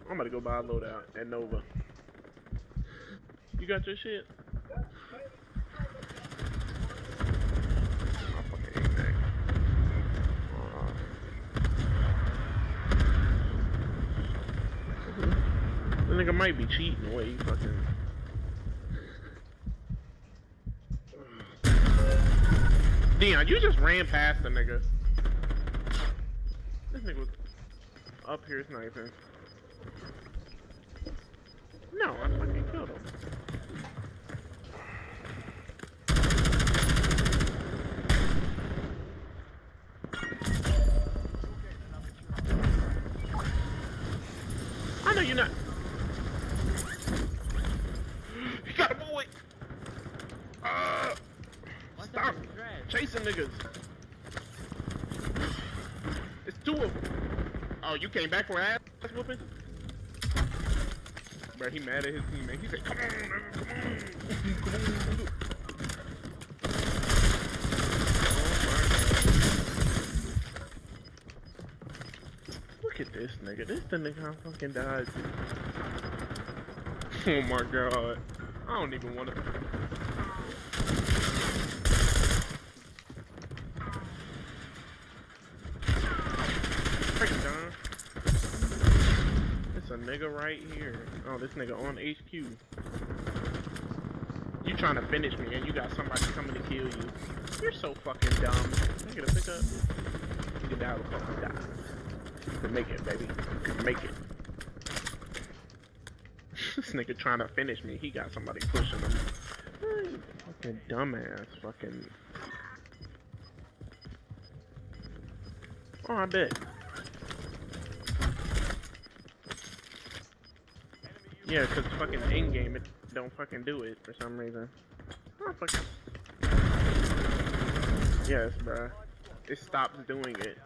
Speaker 18: I'm about to go buy a loadout at Nova. You got your shit? I fucking hate that. The nigga might be cheating the way he fucking. Dion, you just ran past the nigga. This nigga was up here sniping. No, I fucking killed him. I know you're not. He got a bullet. Stop chasing niggas. It's two of them. Oh, you came back for ass whooping? Bro, he mad at his teammate. He said, come on, nigga, come on. Look at this nigga. This the nigga I fucking died to. Oh my god. I don't even want to. It's a nigga right here. Oh, this nigga on HQ. You trying to finish me and you got somebody coming to kill you. You're so fucking dumb. Nigga, to pick up. You can die before I die. You can make it, baby. You can make it. This nigga trying to finish me. He got somebody pushing him. Fucking dumbass. Fucking. Oh, I bet. Yeah, cause fucking in-game it don't fucking do it for some reason. Oh, fucking. Yes, bruh. It stops doing it.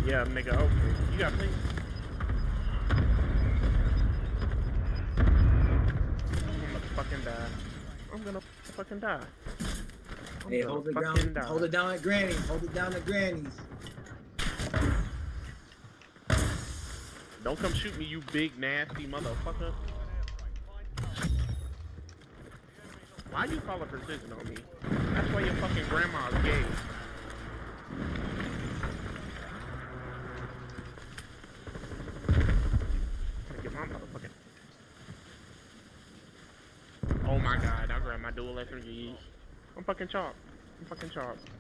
Speaker 18: Yeah, nigga, okay. You got me. I'm gonna fucking die.
Speaker 19: Hey, hold it down. Hold it down at Granny's. Hold it down at Granny's.
Speaker 18: Don't come shoot me, you big nasty motherfucker. Why you calling precision on me? That's why your fucking grandma's gay. Get my motherfucking. Oh my god, I grabbed my dual SMGs. I'm fucking chopped. I'm fucking chopped.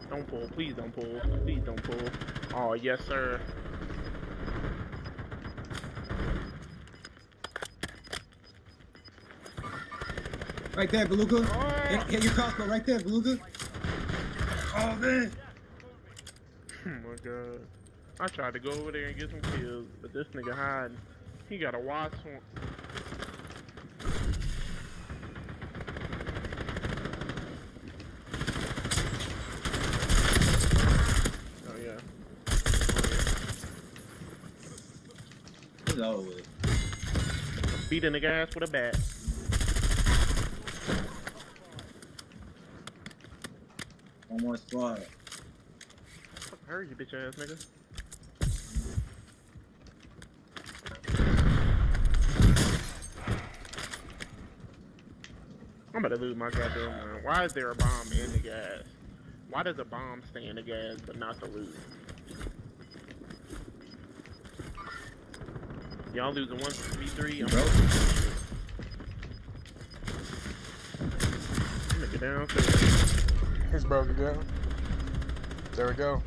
Speaker 18: Don't pull, please don't pull. Please don't pull. Oh, yes, sir.
Speaker 19: Right there, Beluga. Hit your crossbow right there, Beluga. Oh, man.
Speaker 18: Oh, my God. I tried to go over there and get some kills, but this nigga hiding. He got a wasp on. Beating the gas with a bat.
Speaker 19: One more squad.
Speaker 18: Hurry, you bitch ass nigga. I'm about to lose my goddamn mind. Why is there a bomb in the gas? Why does a bomb stay in the gas but not the loot? Y'all losing 1v3. I'm gonna get downstairs.
Speaker 8: He's broke again. There we go.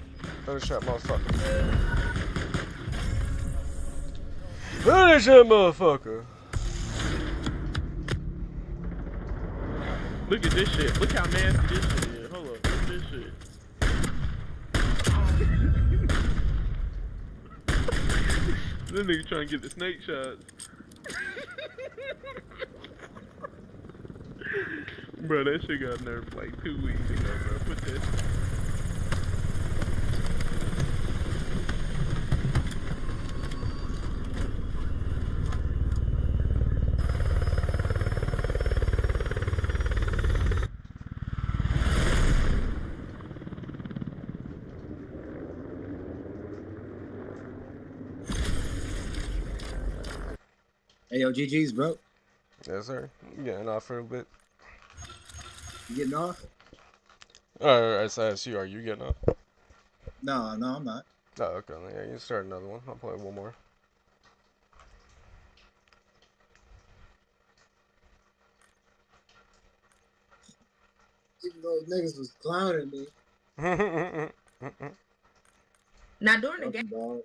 Speaker 8: Finish that motherfucker. Finish that motherfucker.
Speaker 18: Look at this shit. Look how nasty this shit is. Hold up. Look at this shit. This nigga trying to get the snake shots. Bro, that shit got nerfed for like 2 weeks ago, bro. Put this.
Speaker 19: Hey, yo, GG's, bro.
Speaker 8: Yes, sir. You getting off for a bit?
Speaker 19: You getting off?
Speaker 8: I asked you, are you getting off?
Speaker 19: No, I'm not.
Speaker 8: Oh, okay. Yeah, you can start another one. I'll play one more.
Speaker 19: Even though niggas was clowning me.
Speaker 9: Now during the game.
Speaker 19: Dog.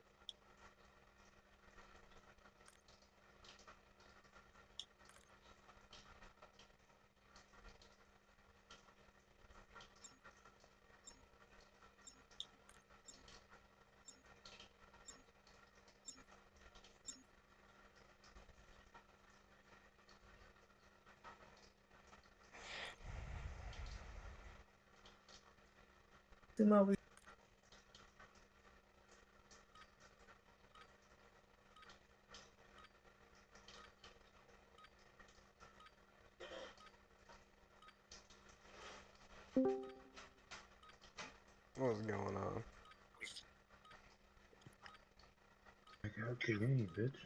Speaker 8: What's going on?
Speaker 13: Okay, game, bitch.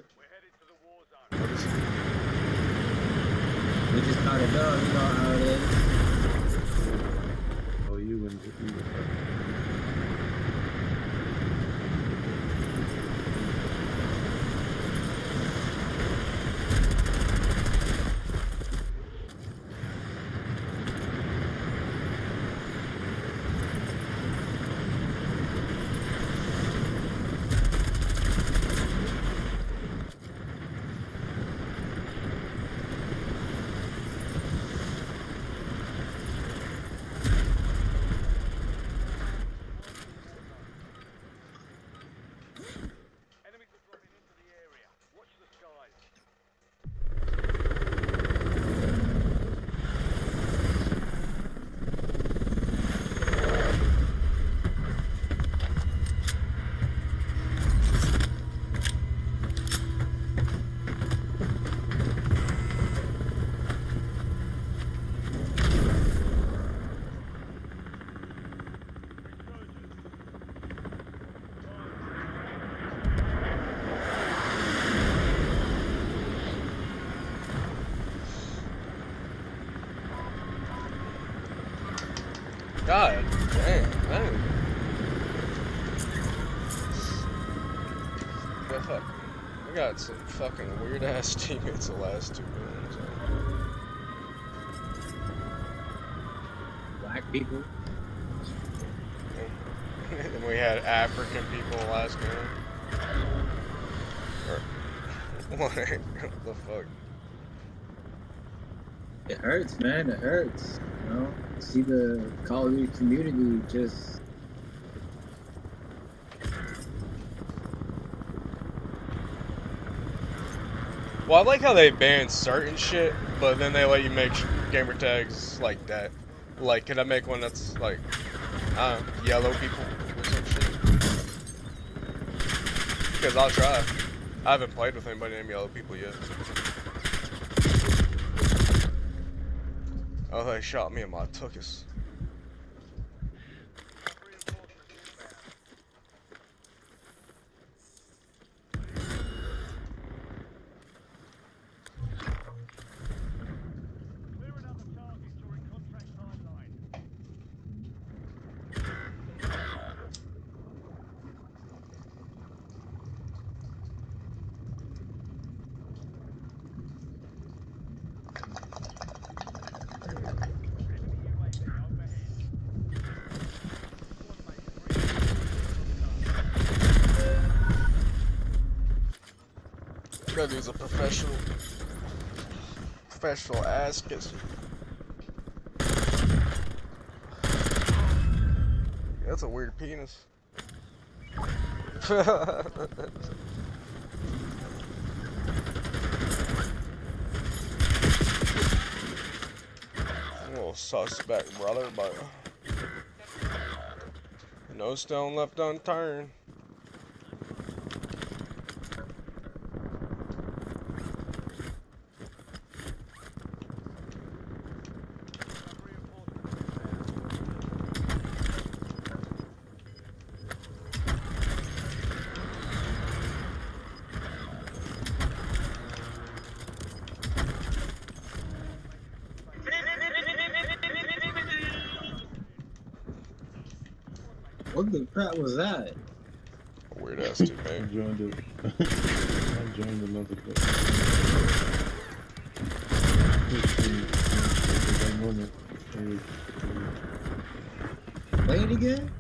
Speaker 19: We just got it done, you know how it is.
Speaker 13: Oh, you win.
Speaker 8: God dang. Yeah, fuck. I got some fucking weird ass teammates the last 2 games.
Speaker 17: Black people.
Speaker 8: And we had African people last game. What the fuck?
Speaker 17: It hurts, man. It hurts. You know, see the Call of Duty community just.
Speaker 8: Well, I like how they ban certain shit, but then they let you make gamer tags like that. Like, can I make one that's like, yellow people or some shit? Because I'll try. I haven't played with anybody named Yellow People yet. Oh, they shot me in my tuchus. That dude's a professional ass kisser. That's a weird penis. A little suspect, brother, but no stone left unturned.
Speaker 17: What the crap was that?
Speaker 8: Weird ass teammate.
Speaker 6: I joined it. I joined another clip.
Speaker 17: Play it again?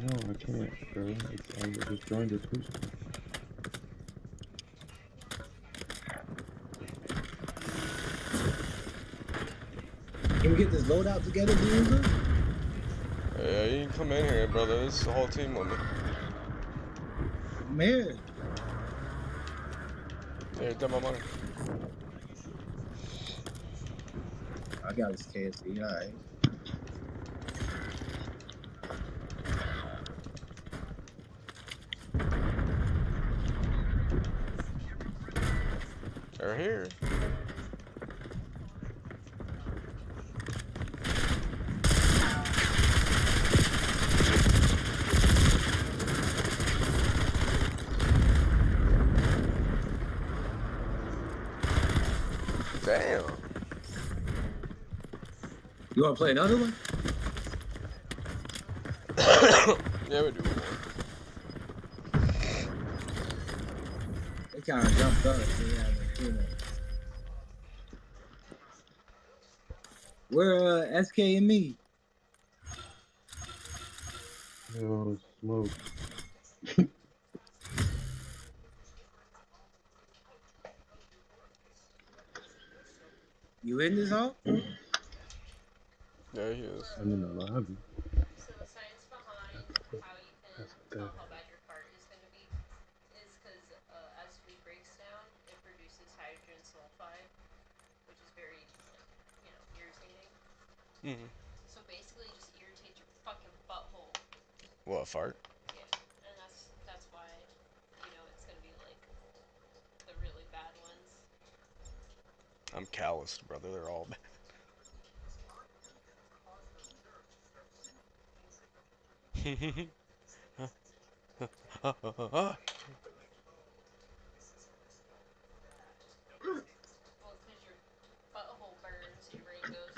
Speaker 6: No, I can't, bro. I just joined it too.
Speaker 17: Can we get this loadout together, dude?
Speaker 8: Yeah, you can come in here, brother. This is the whole team limit.
Speaker 17: Man.
Speaker 8: Hey, dump my money.
Speaker 17: I got this KSC, alright.
Speaker 8: They're here. Damn.
Speaker 17: You wanna play another one?
Speaker 8: Yeah, we do one.
Speaker 17: They kinda jumped up, so yeah, you know. Where SK and me?
Speaker 6: Yo, smoke.
Speaker 17: You in this hole?
Speaker 8: Yeah, he is.
Speaker 6: I'm in the lobby.
Speaker 20: So the science behind how you can tell how bad your fart is going to be is because as food breaks down, it produces hydrogen sulfide, which is very, irritating.
Speaker 8: Mm-hmm.
Speaker 20: So basically, just irritates your fucking butthole.
Speaker 8: What, fart?
Speaker 20: Yeah, and that's why, it's going to be like the really bad ones.
Speaker 8: I'm calloused, brother. They're all bad.
Speaker 20: Well, because your butthole burns, your brain goes,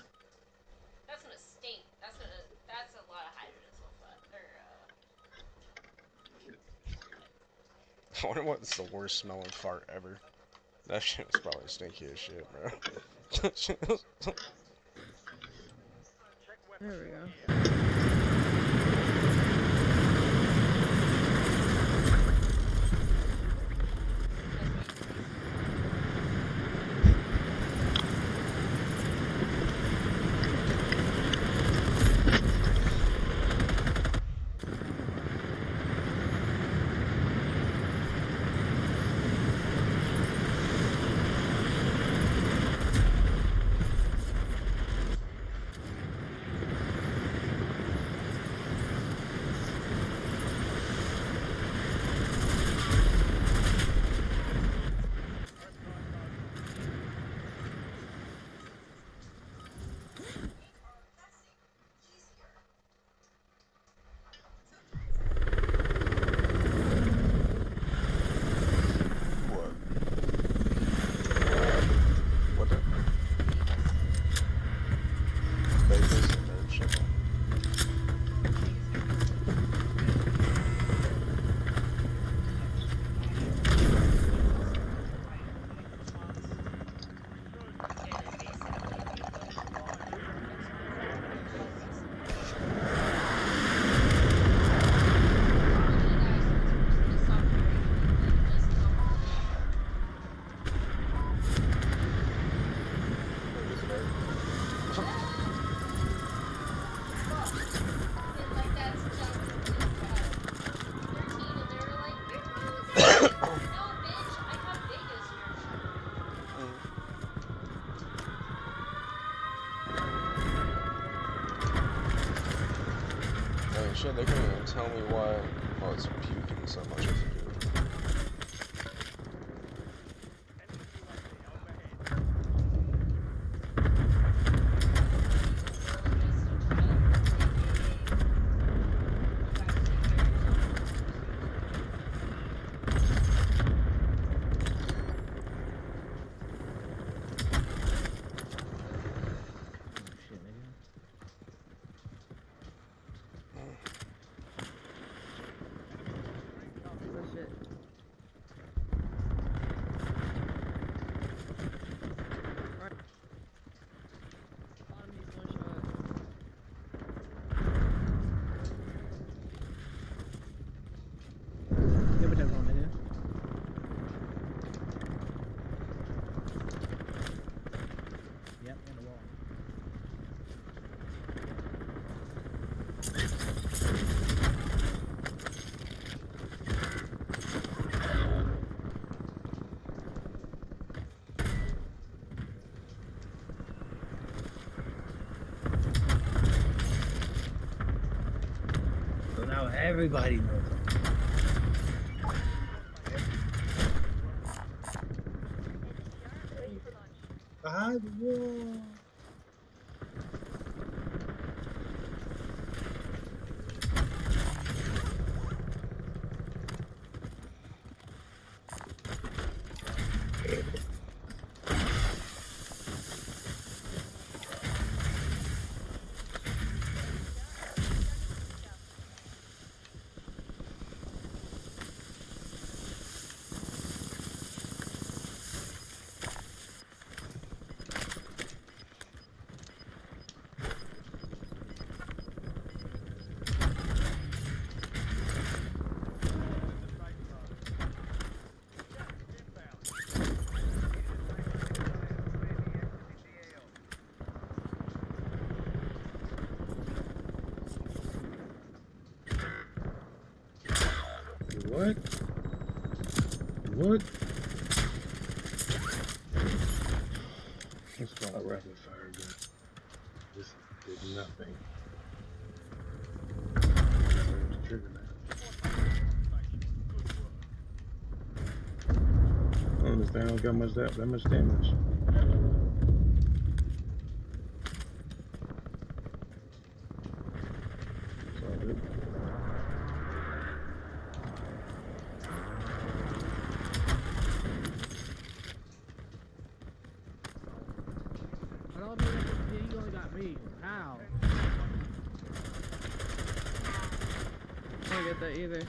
Speaker 20: that's gonna stink. That's gonna
Speaker 8: I wonder what's the worst smelling fart ever. That shit was probably stinky as shit, bro.
Speaker 21: There we go.
Speaker 8: Shit, they couldn't even tell me why I was puking so much as a kid.
Speaker 17: So now everybody knows. Behind the wall.
Speaker 6: What? What? Let's call it rapid fire gun. This did nothing. Where's the trigger now? I don't understand. I don't got that much damage. It's all good.
Speaker 22: You only got me. How? I don't get that either.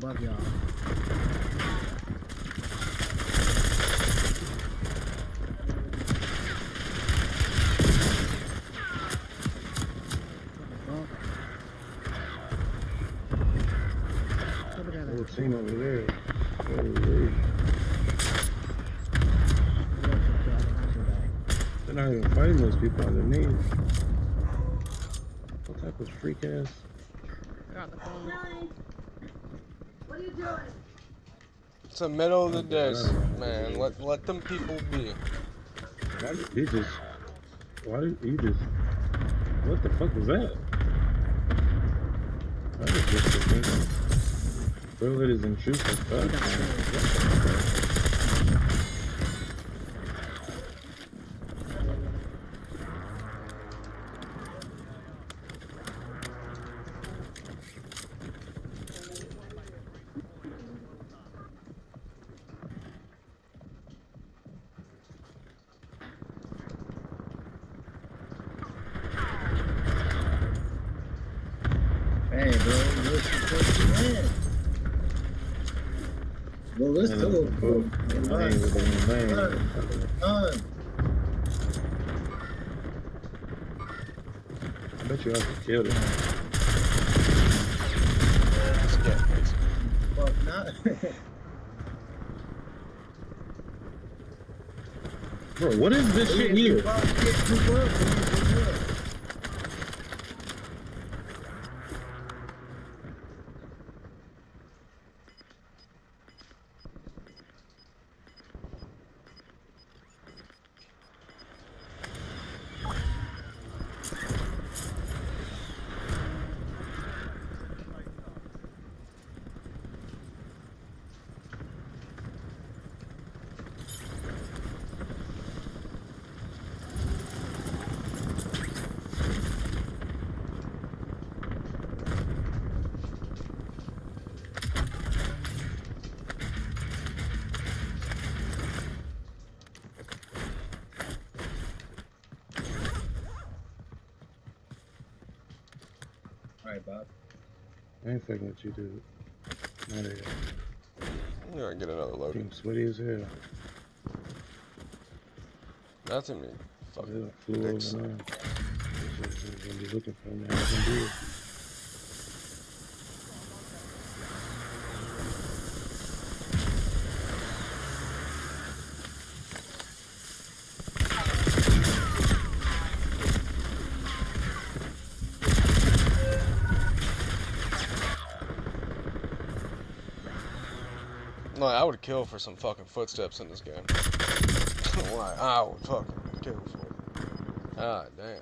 Speaker 22: above y'all.
Speaker 6: Whole team over there. Holy. They're not even fighting those people underneath. What type of freak ass?
Speaker 1: What are you doing?
Speaker 8: It's the middle of the day, man. Let them people be.
Speaker 6: Why did you just? What the fuck was that? That was just a thing. Bullet is intrusive.
Speaker 1: Hey, bro, what's supposed to win? Well, let's go, bro.
Speaker 6: I bet you I could kill it.
Speaker 1: Fuck not.
Speaker 6: Bro, what is this shit here?
Speaker 1: Alright, Bob.
Speaker 6: I ain't fucking with you, dude. Not here.
Speaker 8: I'm gonna get another load.
Speaker 6: I'm sweaty as hell.
Speaker 8: That's me. Fuck.
Speaker 6: Yeah, flew over now. Gonna be looking for me. I can do it.
Speaker 8: No, I would kill for some fucking footsteps in this game. Why? I would fucking kill for it. Ah, damn.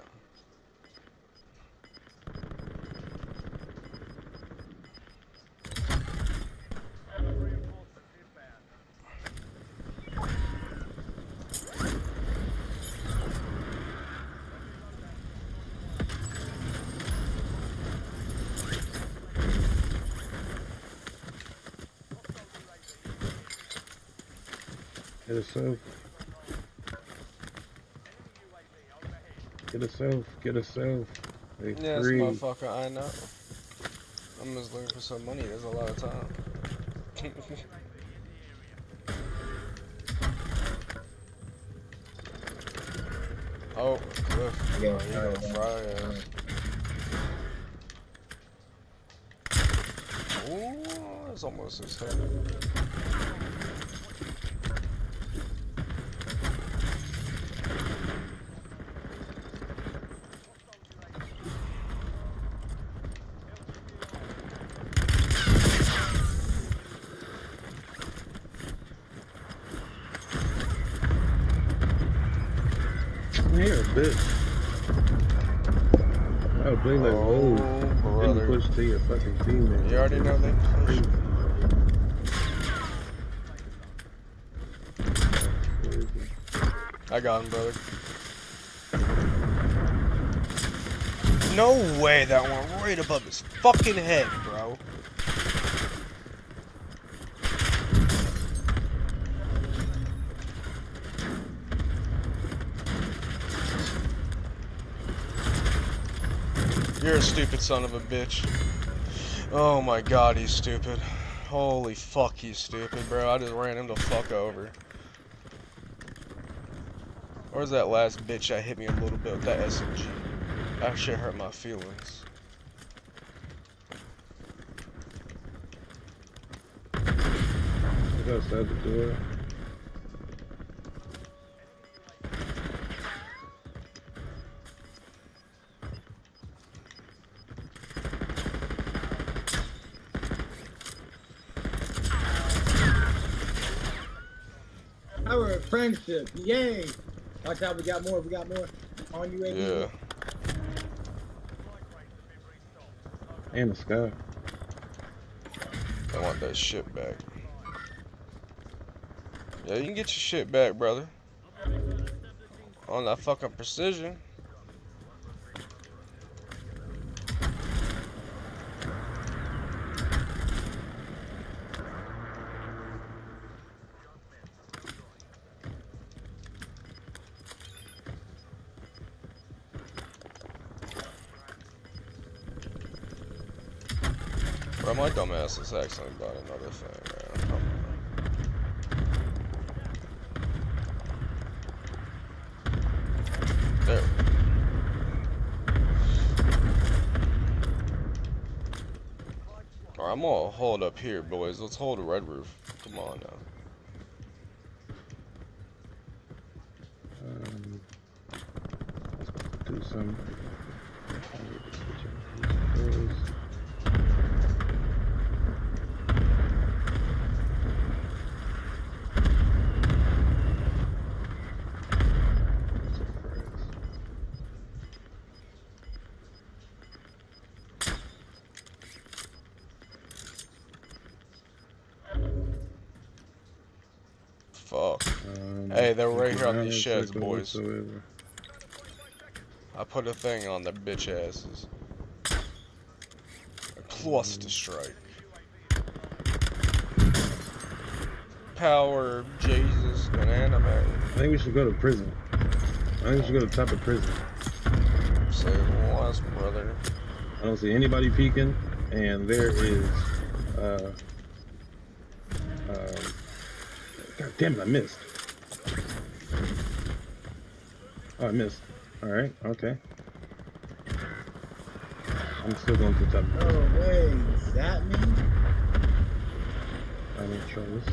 Speaker 6: Get a self. Get a self. Get a self. They
Speaker 8: Yes,
Speaker 6: free.
Speaker 8: motherfucker, I know. I'm just looking for some money. There's a lot of time. Oh, Cliff.
Speaker 1: Yeah,
Speaker 8: Oh, you gonna fry ass. Ooh, that's almost his head.
Speaker 6: You're a bitch. Oh, play like whoa. Didn't push to your fucking teammate.
Speaker 8: You already know they push. I got him, brother. No way that went right above his fucking head, bro. You're a stupid son of a bitch. Oh my god, he's stupid. Holy fuck, he's stupid, bro. I just ran him the fuck over. Where's that last bitch that hit me a little bit with that SMG? That shit hurt my feelings.
Speaker 6: Look outside the door.
Speaker 1: Power of friendship, yay! Watch out, we got more, On you, AD.
Speaker 8: Yeah.
Speaker 6: And the sky.
Speaker 8: I want that shit back. Yeah, you can get your shit back, brother. On that fucking precision. Bro, my dumbass is actually about another thing, man. There. Alright, I'm gonna hold up here, boys. Let's hold a red roof. Come on now.
Speaker 6: Let's do some.
Speaker 8: Fuck. Hey, they're right here on these sheds, boys. I put a thing on their bitch asses. A cluster strike. Power, Jesus, banana man.
Speaker 6: I think we should go to prison. I think we should go to the top of prison.
Speaker 8: Say once, brother.
Speaker 6: I don't see anybody peeking, and there is, God damn it, I missed. Oh, I missed. Alright, okay. I'm still going to the top.
Speaker 1: Oh, wait, is that me?
Speaker 6: I'm gonna try this.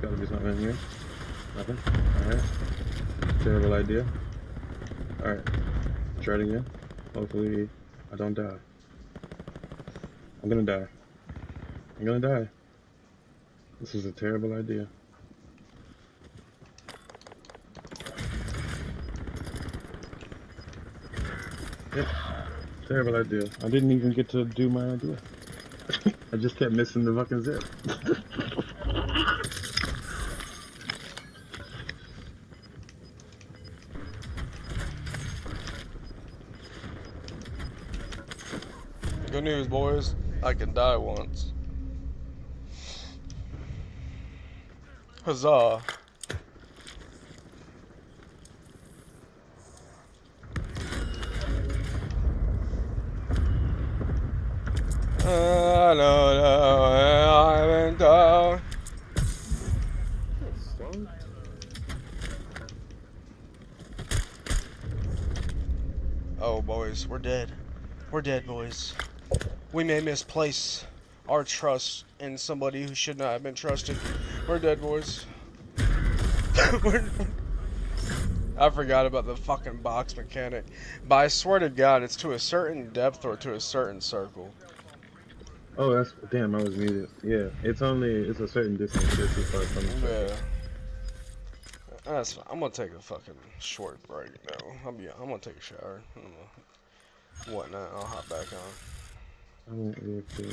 Speaker 6: Gotta be something in here. Nothing. Alright. Terrible idea. Alright. Try it again. Hopefully, I don't die. I'm gonna die. I'm gonna die. This is a terrible idea. Yep. Terrible idea. I didn't even get to do my idea. I just kept missing the fucking zip.
Speaker 8: Good news, boys. I can die once. Huzzah. I don't know where I went down. Oh, boys, we're dead. We're dead, boys. We may misplace our trust in somebody who should not have been trusted. We're dead, boys. I forgot about the fucking box mechanic. But I swear to God, it's to a certain depth or to a certain circle.
Speaker 6: Oh, that's damn. I was muted. Yeah, it's a certain distance. It's too far from the
Speaker 8: Yeah. That's fine. I'm gonna take a fucking short break now. I'm gonna take a shower. Whatnot. I'll hop back on.
Speaker 6: I won't be able to.